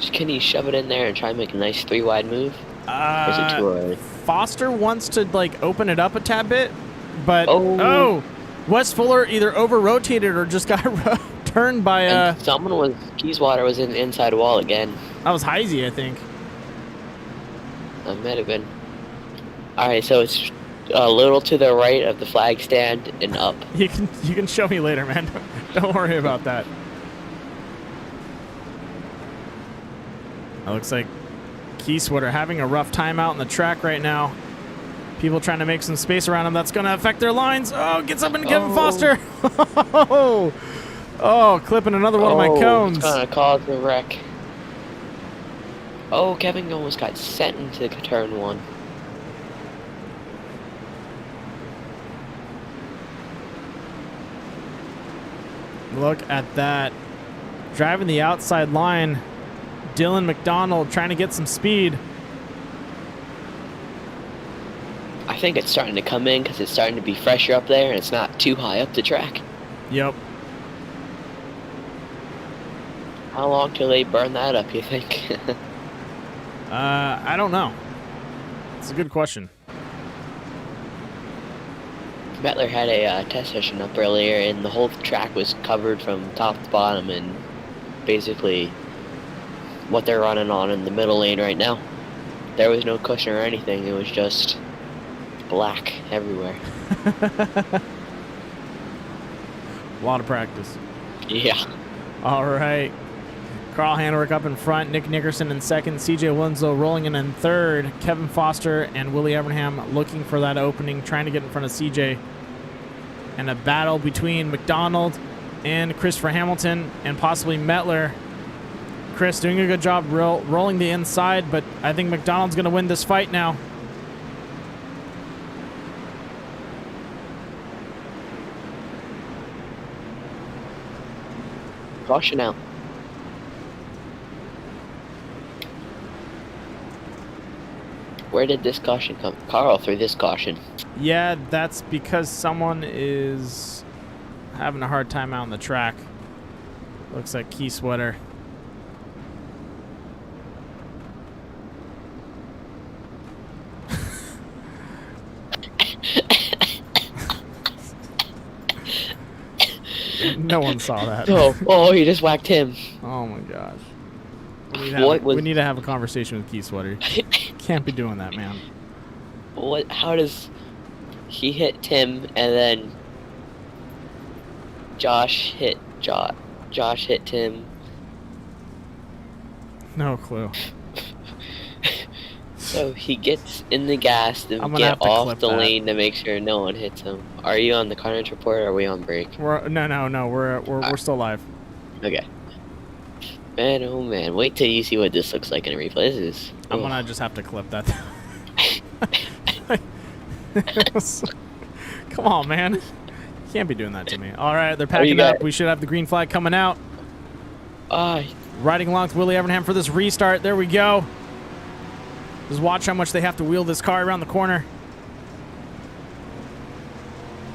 Can he shove it in there and try and make a nice 3-wide move? Or is it too early? Foster wants to open it up a tad bit, but Wes Fuller either over-rotated or just got turned by And Keyswater was in the inside wall again. That was Heisey, I think. That might have been. Alright, so it's a little to the right of the flag stand and up. You can show me later, man. Don't worry about that. It looks like Key Sweater having a rough time out on the track right now. People trying to make some space around him. That's going to affect their lines. Oh, gets up into Kevin Foster. Oh, clipping another one of my cones. It's going to cause a wreck. Oh, Kevin almost got sent into turn 1. Look at that. Driving the outside line. Dylan McDonald trying to get some speed. I think it's starting to come in because it's starting to be fresher up there and it's not too high up the track. Yep. How long till they burn that up, you think? I don't know. It's a good question. Mettler had a test session up earlier, and the whole track was covered from top to bottom, and basically what they're running on in the middle lane right now. There was no cushion or anything. It was just black everywhere. A lot of practice. Yeah. All right. Carl Handwerk up in front, Nick Nickerson in second, CJ Winslow rolling in third, Kevin Foster and Willie Evernham looking for that opening, trying to get in front of CJ. And a battle between McDonald and Christopher Hamilton and possibly Mettler. Chris doing a good job rolling the inside, but I think McDonald's going to win this fight now. Caution out. Where did this caution come? Carl threw this caution. Yeah, that's because someone is having a hard time out on the track. Looks like Key Sweater. No one saw that. Oh, he just whacked him. Oh my gosh. We need to have a conversation with Key Sweater. Can't be doing that, man. What? How does he hit Tim and then Josh hit Tim? No clue. So he gets in the gas to get off the lane to make sure no one hits him. Are you on the carnage report or are we on break? No. We're still live. Okay. Man, oh man! Wait till you see what this looks like in a replay. This is. I'm gonna just have to clip that. Come on, man! You can't be doing that to me. All right, they're packing up. We should have the green flag coming out. Riding along with Willie Evernham for this restart. There we go. Just watch how much they have to wheel this car around the corner.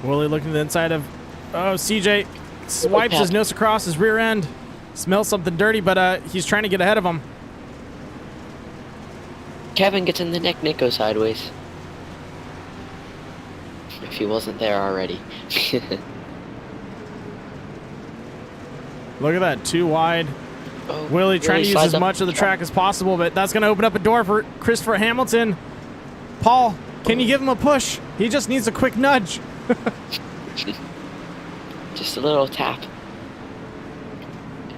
Willie looking to the inside of. Oh, CJ swipes his nose across his rear end. Smells something dirty, but he's trying to get ahead of him. Kevin gets in the neck. Nick goes sideways. If he wasn't there already. Look at that, too wide. Willie trying to use as much of the track as possible, but that's going to open up a door for Christopher Hamilton. Paul, can you give him a push? He just needs a quick nudge. Just a little tap.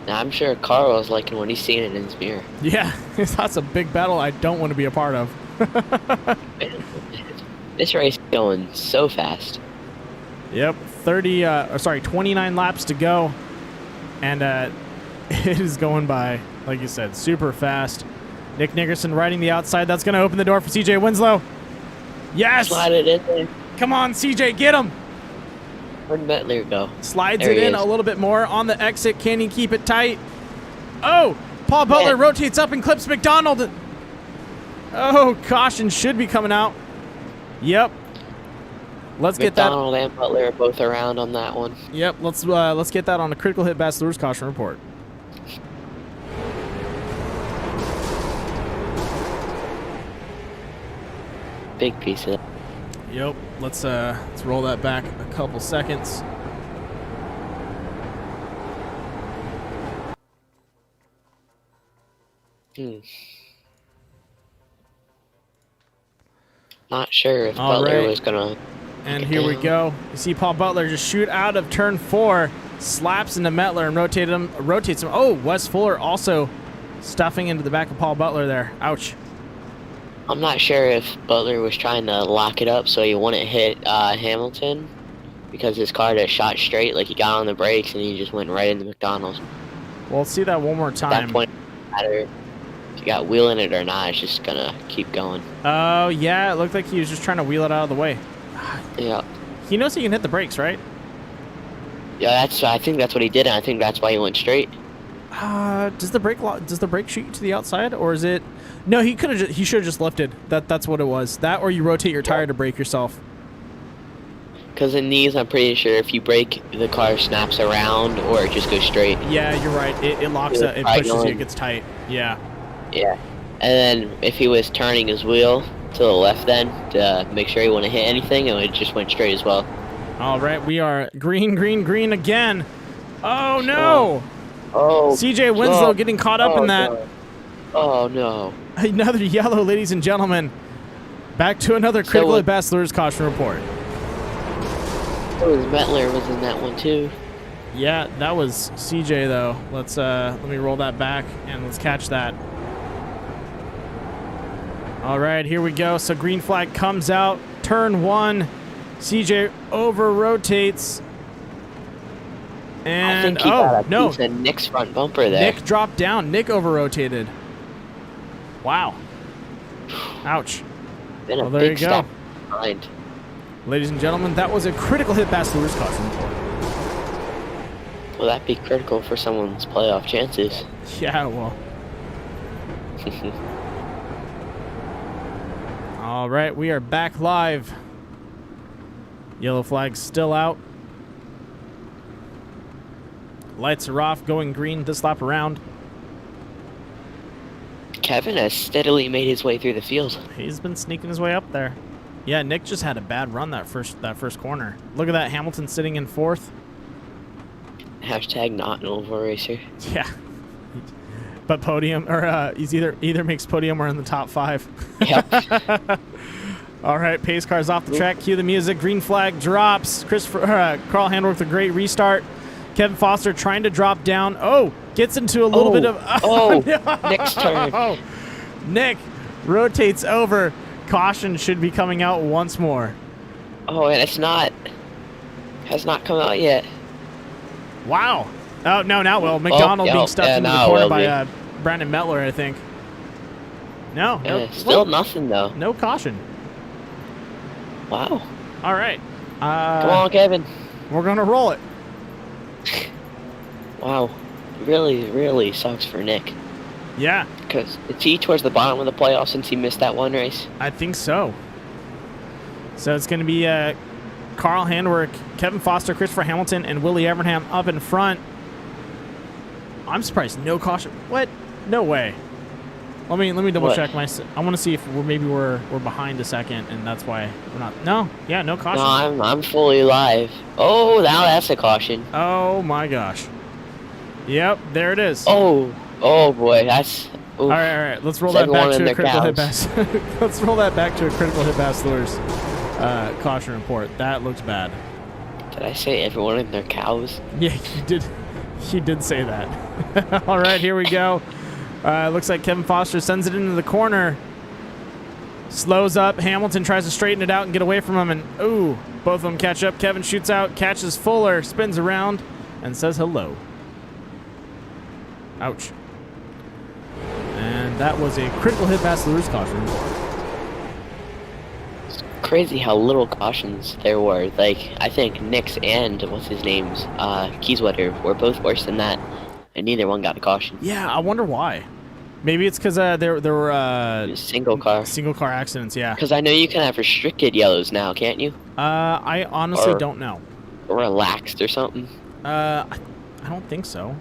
Now, I'm sure Carl was liking what he's seen in his mirror. Yeah, that's a big battle I don't want to be a part of. This race is going so fast. Yep, 29 laps to go. And it is going by, like you said, super fast. Nick Nickerson riding the outside. That's going to open the door for CJ Winslow. Yes! Slide it in there. Come on, CJ, get him! Where'd Mettler go? Slides it in a little bit more on the exit. Can he keep it tight? Oh, Paul Butler rotates up and clips McDonald. Oh, caution should be coming out. Yep. Let's get that. McDonald and Butler are both around on that one. Yep. Let's get that on a critical hit Bass Lures caution report. Big piece of it. Yep. Let's roll that back a couple seconds. Not sure if Butler was gonna. And here we go. You see Paul Butler just shoot out of turn 4, slaps into Mettler and rotates him. Oh, Wes Fuller also stuffing into the back of Paul Butler there. Ouch. I'm not sure if Butler was trying to lock it up so he wouldn't hit Hamilton, because his car just shot straight, like he got on the brakes and he just went right into McDonald's. Well, let's see that one more time. At that point, no matter if you got wheel in it or not, it's just gonna keep going. Oh, yeah, it looked like he was just trying to wheel it out of the way. Yeah. He knows he can hit the brakes, right? Yeah, I think that's what he did, and I think that's why he went straight. Does the brake shoot you to the outside, or is it? No, he could have. He should have just lifted. That's what it was. That, or you rotate your tire to brake yourself. Because in these, I'm pretty sure if you brake, the car snaps around or it just goes straight. Yeah, you're right. It locks up. It pushes you. It gets tight. Yeah. Yeah. And then if he was turning his wheel to the left then to make sure he wouldn't hit anything, it just went straight as well. All right, we are green, green, green again. Oh, no. Oh. CJ Winslow getting caught up in that. No. Oh, no. Another yellow, ladies and gentlemen. Back to another critical at best Lures caution report. Mettler was in that one too. Yeah, that was CJ though. Let's let me roll that back and let's catch that. All right, here we go. So green flag comes out. Turn 1. CJ over rotates. And I think he got a no, piece of Nick's front bumper there. Nick dropped down. Nick over rotated. Wow. Ouch. Been a Well, there big you go. step behind. Ladies and gentlemen, that was a critical hit past Lures caution report. Will that be critical for someone's playoff chances? Yeah, well. All right, we are back live. Yellow flag still out. Lights are off, going green this lap around. Kevin has steadily made his way through the field. He's been sneaking his way up there. Yeah, Nick just had a bad run that first corner. Look at that, Hamilton sitting in 4th. Hashtag not an oval racer. Yeah. But podium, or he's either makes podium or in the top 5. Yep. All right, pace car's off the track. Cue the music. Green flag drops. Carl Handwerk with a great restart. Kevin Foster trying to drop down. Oh, gets into a little bit of... no. Nick's turn. Nick rotates over. Caution should be coming out once more. Oh, and it's not. Has not come out yet. Wow. Oh, no, now will. McDonald being stuffed into the corner by Brandon Mettler, I think. No. Still nothing, though. No caution. Wow. All right. Come on, Kevin. We're going to roll it. Wow. Really, really sucks for Nick. Yeah. Because is he towards the bottom of the playoffs since he missed that one race? I think so. So it's going to be Carl Handwerk, Kevin Foster, Christopher Hamilton, and Willie Evernham up in front. I'm surprised. No caution. What? No way. Let me double check my. I want to see if we're behind a second, and that's why we're not. No. Yeah. No caution. No, I'm fully live. Oh, now that's a caution. Oh my gosh. Yep. There it is. Oh boy, that's. Oof. All right. Let's roll that back to a critical hit pass. Let's roll that back to a critical hit pass Lures caution report. That looks bad. Did I say everyone in their cows? Yeah, you did. You did say that. All right, here we go. Looks like Kevin Foster sends it into the corner. Slows up. Hamilton tries to straighten it out and get away from him. And, ooh, both of them catch up. Kevin shoots out, catches Fuller, spins around, and says hello. Ouch. And that was a critical hit pass Lures caution. It's crazy how little cautions there were. Like, I think Nick's and, what's his name's, Kieswetter were both worse than that. And neither one got a caution. Yeah, I wonder why. Maybe it's because there were single car accidents. Yeah. Because I know you can have restricted yellows now, can't you? I honestly don't know. Or relaxed or something. I don't think so.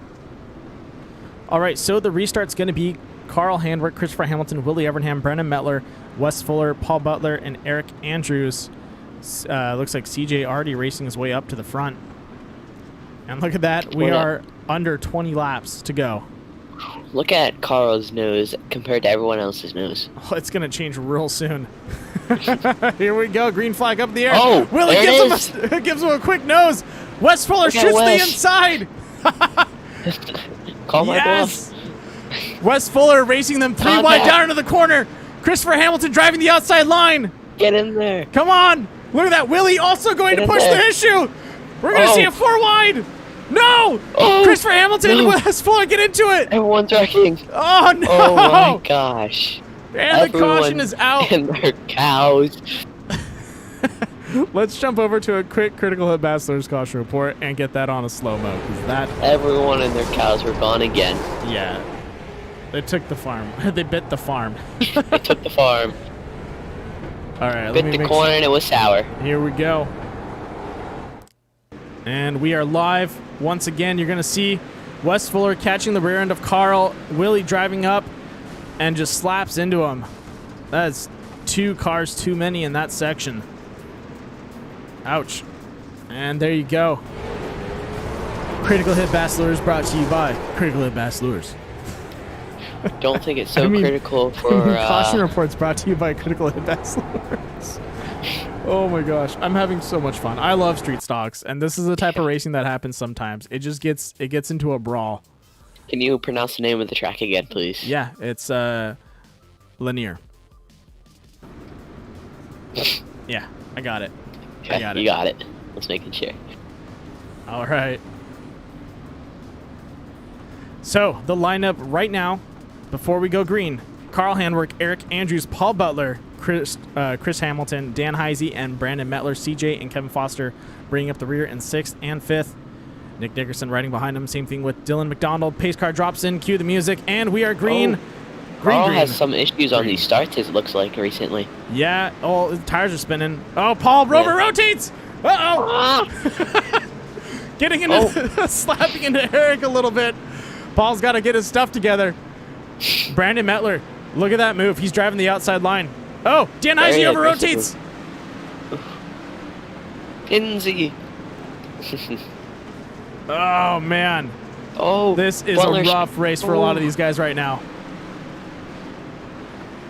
All right, so the restart's going to be Carl Handwerk, Christopher Hamilton, Willie Evernham, Brennan Mettler, Wes Fuller, Paul Butler, and Eric Andrews. Looks like CJ already racing his way up to the front. And look at that. We are under 20 laps to go. Look at Carl's nose compared to everyone else's nose. Oh, it's going to change real soon. Here we go. Green flag up in the air. Oh, Willie gives him a quick nose. Wes Fuller shoots the inside. Call my bluff. Wes Fuller racing them 3 wide down into the corner. Christopher Hamilton driving the outside line. Get in there. Come on. Look at that. Willie also going to push the issue. We're going to see a 4 wide. No! Christopher Hamilton and Wes Fuller get into it. Everyone's wrecking. Oh, no. Oh, my gosh. And the caution is out. And their cows. Let's jump over to a quick critical hit Bachelor's caution report and get that on a slow-mo. Everyone and their cows were gone again. Yeah. They took the farm. They bit the farm. They took the farm. All right, Bit the corn and it was sour. Here we go. And we are live. Once again, you're going to see Wes Fuller catching the rear end of Carl. Willie driving up and just slaps into him. That's 2 cars too many in that section. Ouch. And there you go. Critical Hit Bass Lures brought to you by Critical Hit Bass Lures. Don't think it's so critical for... Caution reports brought to you by Critical Hit Bass Lures. Oh my gosh, I'm having so much fun. I love street stocks, and this is the type of racing that happens sometimes. It just gets into a brawl. Can you pronounce the name of the track again, please? Yeah, it's Lanier. Yeah, I got it. Okay, I got it. You got it. Let's make it sure. All right. So the lineup right now, before we go green: Carl Handwerk, Eric Andrews, Paul Butler, Chris Hamilton, Dan Heisey, and Brandon Mettler. CJ and Kevin Foster bringing up the rear in 6th and 5th. Nick Nickerson riding behind him. Same thing with Dylan McDonald. Pace car drops in. Cue the music, and we are green. Carl has some issues on these starts, it looks like, recently. Yeah. Oh, the tires are spinning. Oh, Paul Rover rotates. Uh-oh. Getting into slapping into Eric a little bit. Paul's got to get his stuff together. Brandon Mettler, look at that move. He's driving the outside line. Oh, Dan Heisey over rotates. Pinsy. Oh, man. Oh, this is a rough race for a lot of these guys right now.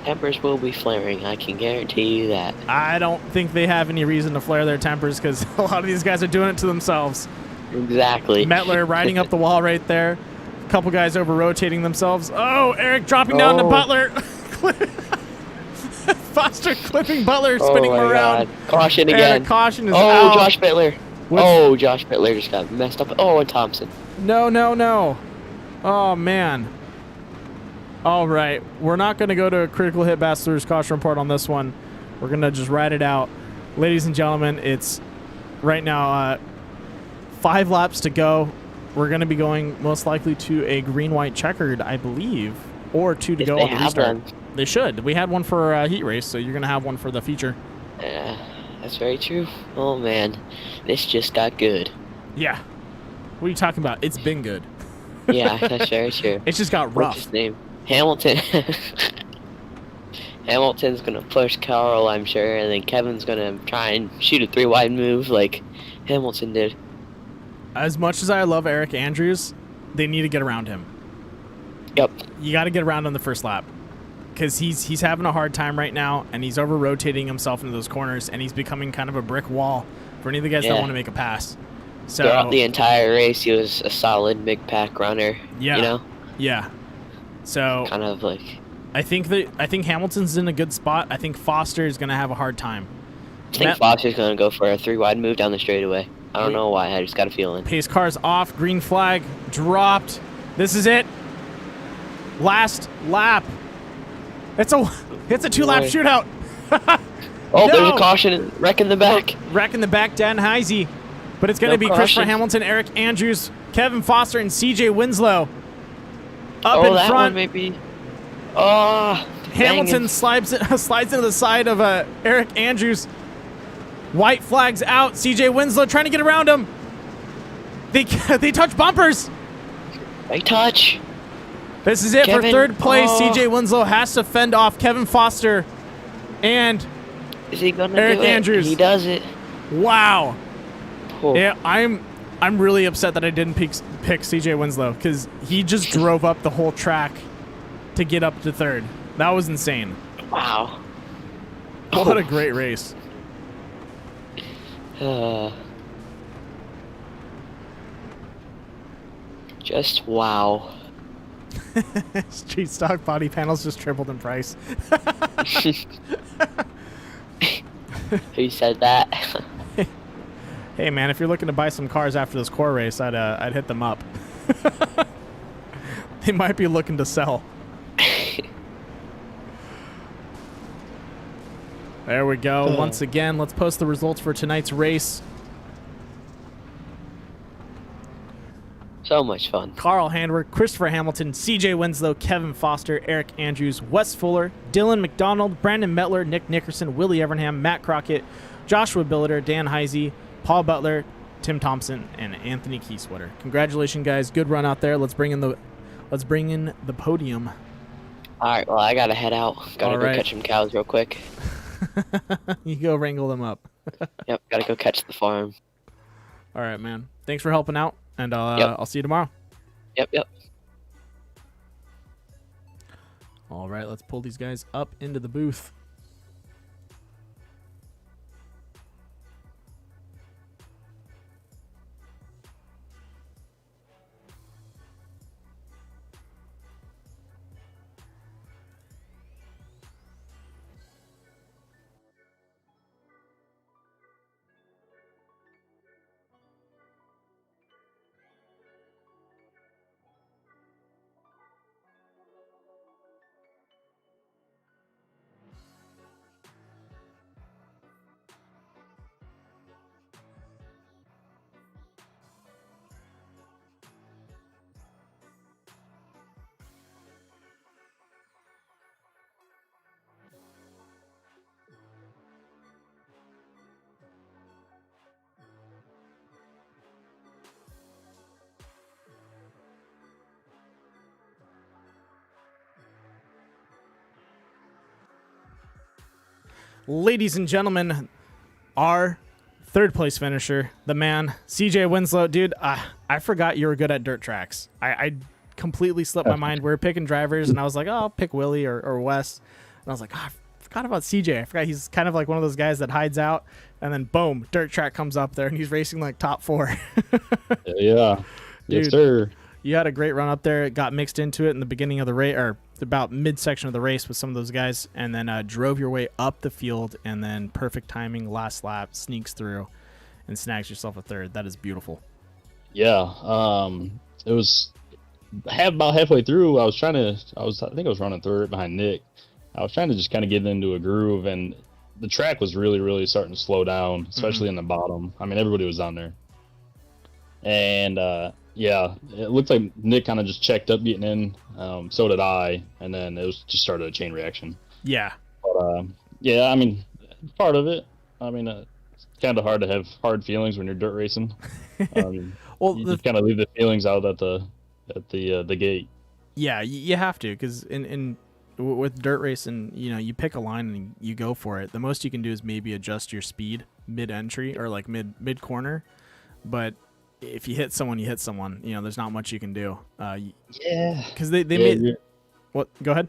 Tempers will be flaring, I can guarantee you that. I don't think they have any reason to flare their tempers because a lot of these guys are doing it to themselves. Exactly. Mettler riding up the wall right there. A couple guys over rotating themselves. Oh, Eric dropping down to Butler. Foster clipping Butler, spinning him around. God. Caution again. Caution is out. Oh, Josh Bittler. Oh, Josh Bittler just got messed up. Oh, and Thompson. No, no, no. Oh, man. All right. We're not going to go to a Critical Hit Bass Lures caution report on this one. We're going to just ride it out. Ladies and gentlemen, it's right now 5 laps to go. We're going to be going most likely to a green-white checkered, I believe, or 2 to go on the restart. They should. We had one for a heat race, so you're going to have one for the feature. Yeah, that's very true. Oh, man. This just got good. Yeah. What are you talking about? It's been good. Yeah, that's very true. It's just got rough. What's his name? Hamilton. Hamilton's going to push Carl, I'm sure, and then Kevin's going to try and shoot a 3-wide move like Hamilton did. As much as I love Eric Andrews, they need to get around him. Yep. You got to get around on the first lap. Because he's having a hard time right now, and he's over-rotating himself into those corners, and he's becoming kind of a brick wall for any of the guys that want to make a pass. So throughout the entire race, he was a solid mid-pack runner. Yeah. You know? Yeah. So kind of like... I think Hamilton's in a good spot. I think Foster is going to have a hard time. I think Foster's going to go for a 3-wide move down the straightaway. I don't know why. I just got a feeling. Pace car's off. Green flag dropped. This is it. Last lap. It's a 2-lap shootout. Oh, there's a caution. Wreck in the back. Wreck in the back, Dan Heisey. But it's going to be Christopher Hamilton, Eric Andrews, Kevin Foster, and CJ Winslow. Up in that front. One maybe. Oh, Hamilton slides into the side of Eric Andrews. White flags out. CJ Winslow trying to get around him. They touch bumpers. They touch. This is it for 3rd place. CJ Winslow has to fend off Kevin Foster and is he gonna Eric do it? Andrews. He does it. Wow. Oh. Yeah, I'm really upset that I didn't pick CJ Winslow because he just drove up the whole track to get up to 3rd. That was insane. Wow. What a great race. Just wow. Street stock body panels just tripled in price. Who said that? Hey man, if you're looking to buy some cars after this core race, I'd hit them up. They might be looking to sell. There we go. Once again, let's post the results for tonight's race. So much fun. Carl Handwerk, Christopher Hamilton, CJ Winslow, Kevin Foster, Eric Andrews, Wes Fuller, Dylan McDonald, Brandon Metler, Nick Nickerson, Willie Evernham, Matt Crockett, Joshua Billiter, Dan Heisey, Paul Butler, Tim Thompson, and Anthony Keysweater. Congratulations, guys. Good run out there. Let's bring in the podium. All right, well, I got to head out. Got to go right. catch some cows real quick. You go wrangle them up. Yep, got to go catch the farm. All right, man. Thanks for helping out, and I'll see you tomorrow. Yep. All right, let's pull these guys up into the booth. Ladies and gentlemen, our third place finisher, the man, CJ Winslow. Dude, I forgot you were good at dirt tracks. I completely slipped my mind. We were picking drivers, and I was like, oh, I'll pick Willie or Wes. And I was like, oh, I forgot about CJ. I forgot he's kind of like one of those guys that hides out, and then boom, dirt track comes up there, and he's racing like top 4. Yeah. Yes, Dude, sir. you had a great run up there. It got mixed into it in the beginning of the race, or about midsection of the race with some of those guys, and then drove your way up the field, and then perfect timing, last lap, sneaks through and snags yourself a third. That is beautiful. Yeah. It was about halfway through. I think I was running third behind Nick. I was trying to just kind of get into a groove, and the track was really, really starting to slow down, especially in the bottom. I mean, everybody was down there. And, yeah, it looked like Nick kind of just checked up getting in. So did I, and then it was just started a chain reaction. Yeah. But yeah, I mean, part of it. I mean, it's kind of hard to have hard feelings when you're dirt racing. Well, you just kind of leave the feelings out at the gate. Yeah, you have to, because with dirt racing, you pick a line and you go for it. The most you can do is maybe adjust your speed mid-entry or like mid corner, but if you hit someone, you hit someone. There's not much you can do. Yeah. Because they made. What? Go ahead.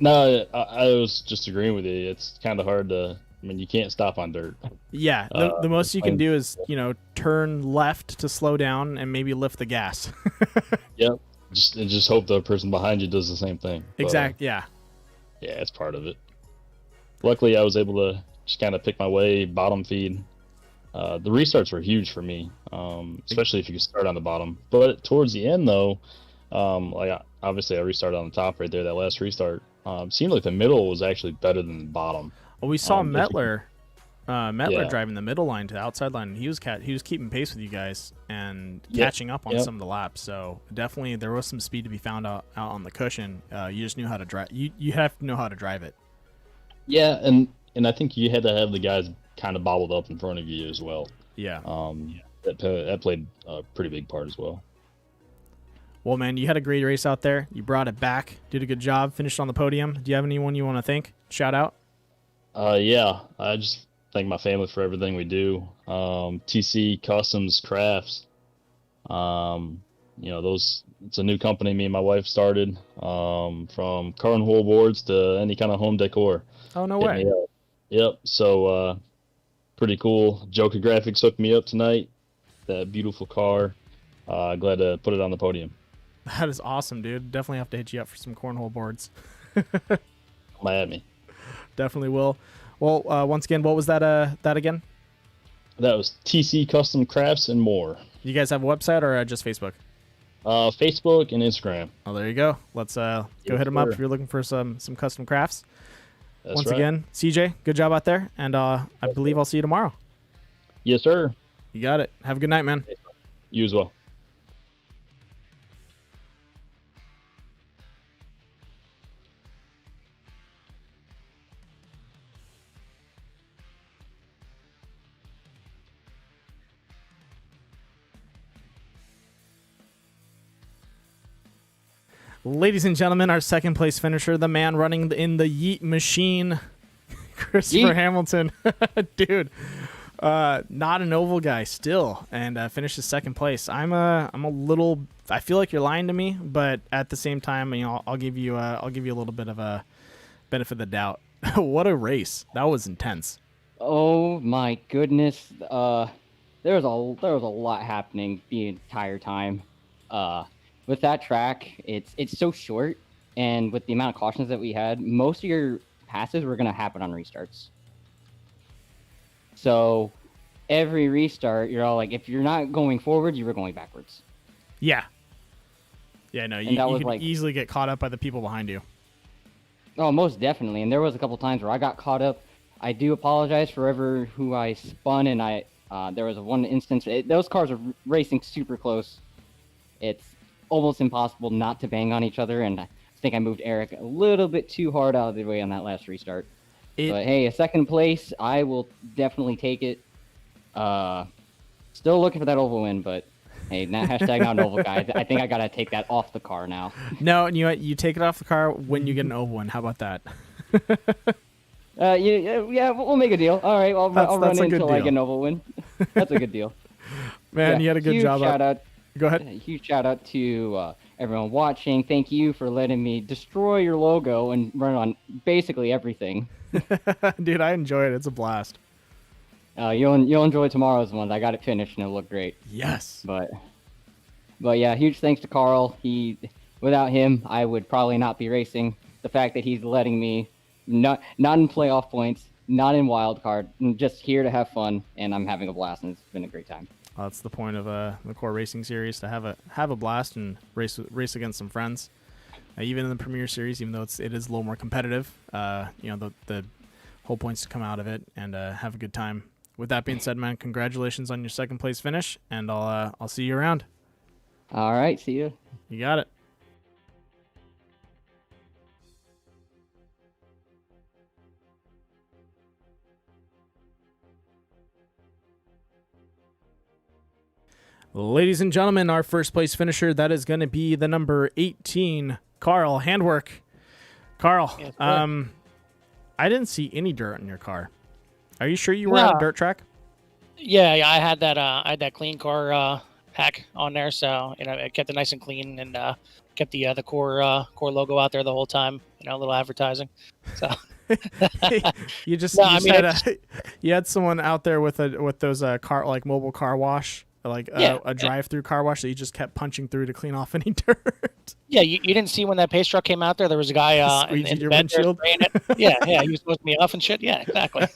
No, I was just agreeing with you. It's kind of hard to. I mean, you can't stop on dirt. Yeah. The most you can do is turn left to slow down and maybe lift the gas. Yep. Just hope the person behind you does the same thing. Exactly. Yeah. Yeah, it's part of it. Luckily, I was able to just kind of pick my way, bottom feed. The restarts were huge for me, especially if you could start on the bottom. But towards the end, though, obviously I restarted on the top right there. That last restart seemed like the middle was actually better than the bottom. Well, we saw Metler driving the middle line to the outside line. He was keeping pace with you guys and catching up on some of the laps. So definitely there was some speed to be found out on the cushion. You just knew how to drive. You have to know how to drive it. Yeah, and I think you had to have the guys kind of bobbled up in front of you as well. Yeah. That played a pretty big part as well. Well, man, you had a great race out there. You brought it back, did a good job, finished on the podium. Do you have anyone you want to thank? Shout out? Yeah, I just thank my family for everything we do. TC Customs Crafts. It's a new company me and my wife started. From cornhole boards to any kind of home decor. Oh, no way. Yep. So, pretty cool. Joker Graphics hooked me up tonight. That beautiful car. Glad to put it on the podium. That is awesome, dude. Definitely have to hit you up for some cornhole boards. Miami. Definitely will. Well, once again, what was that again? That was TC Custom Crafts and more. You guys have a website or just Facebook? Facebook and Instagram. Oh, there you go. Let's go hit them up if you're looking for some custom crafts. That's once right. again, CJ, good job out there, and I believe I'll see you tomorrow. Yes, sir. You got it. Have a good night, man. You as well. Ladies and gentlemen, our second place finisher, the man running in the Yeet machine, Christopher Hamilton. Dude, not an oval guy still, and finishes second place. I'm a little. I feel like you're lying to me, but at the same time, I'll give you a little bit of a benefit of the doubt. What a race! That was intense. Oh my goodness. There was a lot happening the entire time. With that track, it's so short, and with the amount of cautions that we had, most of your passes were gonna happen on restarts. So every restart, you're all like, if you're not going forward, you were going backwards. Yeah. Yeah, no, you could easily get caught up by the people behind you. Oh, most definitely. And there was a couple times where I got caught up. I do apologize for who I spun, and there was one instance. Those cars are racing super close. It's almost impossible not to bang on each other, and I think I moved Eric a little bit too hard out of the way on that last restart. But hey, a second place, I will definitely take it. Still looking for that oval win, but hey, hashtag not an oval guy. I think I gotta take that off the car now. No, and you take it off the car when you get an oval win. How about that? Yeah, we'll make a deal. All right, I'll run until I get an oval win. That's a good deal. Man, you had a good job. Shout out. Go ahead. A huge shout out to everyone watching. Thank you for letting me destroy your logo and run on basically everything. Dude, I enjoy it. It's a blast. You'll enjoy tomorrow's one. I got it finished and it'll look great. Yes. But yeah, huge thanks to Carl. Without him, I would probably not be racing. The fact that he's letting me not in playoff points, not in wild card, I'm just here to have fun, and I'm having a blast, and it's been a great time. Well, that's the point of the core racing series, to have a blast and race against some friends. Even in the Premier Series, even though it is a little more competitive, the whole point's to come out of it and have a good time. With that being said, man, congratulations on your second place finish, and I'll see you around. All right, see you. You got it. Ladies and gentlemen, our first place finisher, that is going to be the number 18, Carl Handwerk. Carl, yes, I didn't see any dirt on your car. Are you sure you were at a dirt track? Yeah, I had that clean car hack on there, so it kept it nice and clean, and kept the core logo out there the whole time. A little advertising. So you had someone out there with those mobile car wash. A drive-through car wash that you just kept punching through to clean off any dirt. Yeah, you didn't see when that pace truck came out there. There was a guy in the bed there spraying it. Yeah, he was supposed to be off and shit. Yeah, exactly.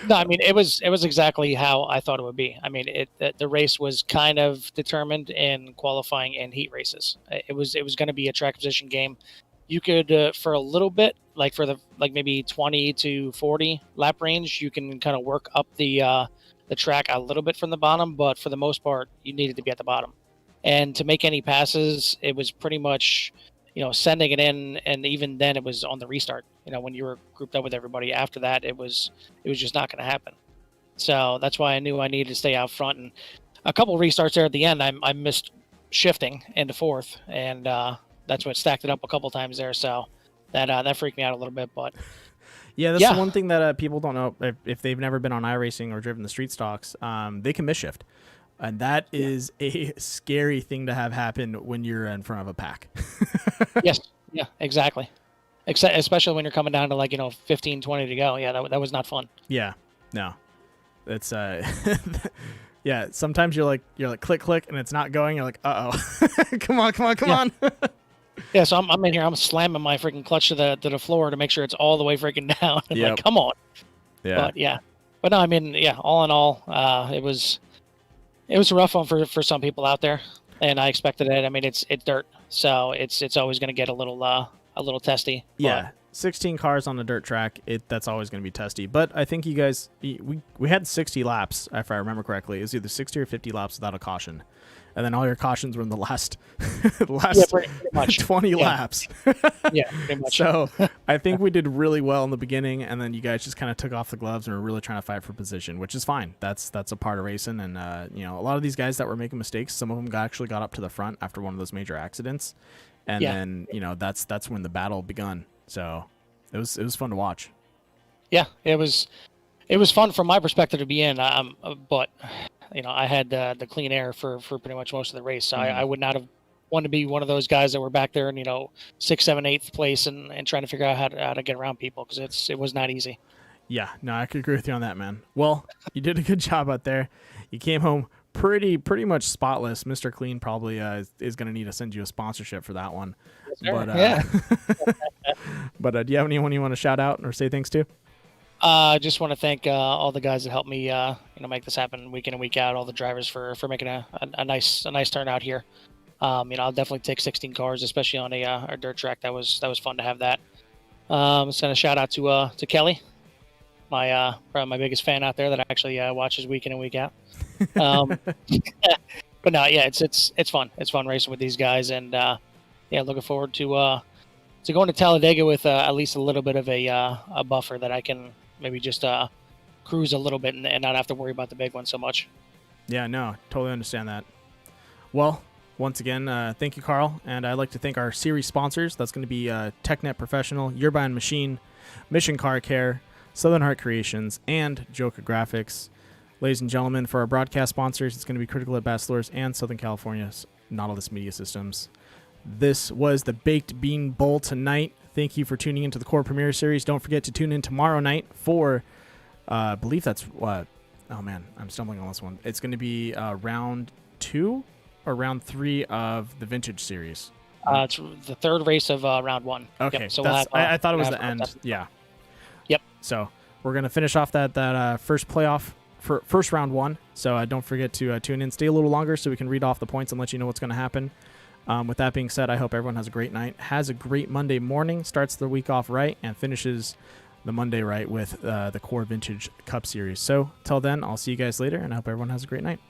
No, I mean it was exactly how I thought it would be. I mean the race was kind of determined in qualifying and heat races. It was going to be a track position game. You could for a little bit, maybe 20 to 40 lap range, you can kind of work up the track a little bit from the bottom, but for the most part, you needed to be at the bottom. And to make any passes, it was pretty much, sending it in, and even then it was on the restart. When you were grouped up with everybody after that, it was just not going to happen. So that's why I knew I needed to stay out front. And a couple restarts there at the end, I missed shifting into fourth, and that's what stacked it up a couple times there. So that freaked me out a little bit, but. Yeah, that's the one thing that people don't know if they've never been on iRacing or driven the street stocks. They can miss shift, and that is a scary thing to have happen when you're in front of a pack. Yes, yeah, exactly. Especially when you're coming down to 15, 20 to go. Yeah, that was not fun. Yeah, no, it's yeah. Sometimes you're like click, and it's not going. You're like, uh-oh, come on. Yeah, so I'm in here. I'm slamming my freaking clutch to the floor to make sure it's all the way freaking down. I'm like, come on. Yeah. But no, I mean, yeah. All in all, it was a rough one for some people out there, and I expected it. I mean, it's dirt, so it's always going to get a little testy. Yeah, 16 cars on a dirt track. That's always going to be testy. But I think you guys, we had 60 laps, if I remember correctly. It was either 60 or 50 laps without a caution. And then all your cautions were in the last pretty much. 20 laps. Yeah, pretty much. So I think we did really well in the beginning, and then you guys just kind of took off the gloves and were really trying to fight for position, which is fine. That's a part of racing. And a lot of these guys that were making mistakes, some of them actually got up to the front after one of those major accidents, and then that's when the battle begun. So it was fun to watch. Yeah, it was fun from my perspective to be in. But I had the clean air for pretty much most of the race. So I would not have wanted to be one of those guys that were back there in 6th, 7th, 8th place and trying to figure out how to get around people, because it was not easy. Yeah, no, I could agree with you on that, man. Well, you did a good job out there. You came home pretty much spotless. Mr. Clean probably is going to need to send you a sponsorship for that one. Sure. But Yeah. but do you have anyone you want to shout out or say thanks to? I just want to thank all the guys that helped me make this happen week in and week out. All the drivers for making a nice turnout here. I'll definitely take 16 cars, especially on a dirt track. That was fun to have that. Send a shout out to Kelly, probably my biggest fan out there that actually watches week in and week out. But no, yeah, it's fun. It's fun racing with these guys, and looking forward to going to Talladega with at least a little bit of a buffer that I can maybe just cruise a little bit and not have to worry about the big one so much. Yeah, no, totally understand that. Well, once again, thank you, Carl, and I'd like to thank our series sponsors. That's going to be TechNet Professional, Yerbion Machine, Mission Car Care, Southern Heart Creations, and Joker Graphics. Ladies and gentlemen, for our broadcast sponsors, it's going to be Critical at Bachelors and Southern California's Nautilus Media Systems. This was the Baked Bean Bowl tonight. Thank you for tuning into the Core Premiere Series. Don't forget to tune in tomorrow night for, I believe that's what, oh man, I'm stumbling on this one. It's going to be round 2 or round 3 of the Vintage Series. It's the third race of round 1. Okay, yep, so I thought it was the end. Yeah. Yep. So we're going to finish off that first playoff for first round 1. So don't forget to tune in. Stay a little longer so we can read off the points and let you know what's going to happen. With that being said, I hope everyone has a great night, has a great Monday morning, starts the week off right, and finishes the Monday right with the Core Vintage Cup Series. So till then, I'll see you guys later, and I hope everyone has a great night.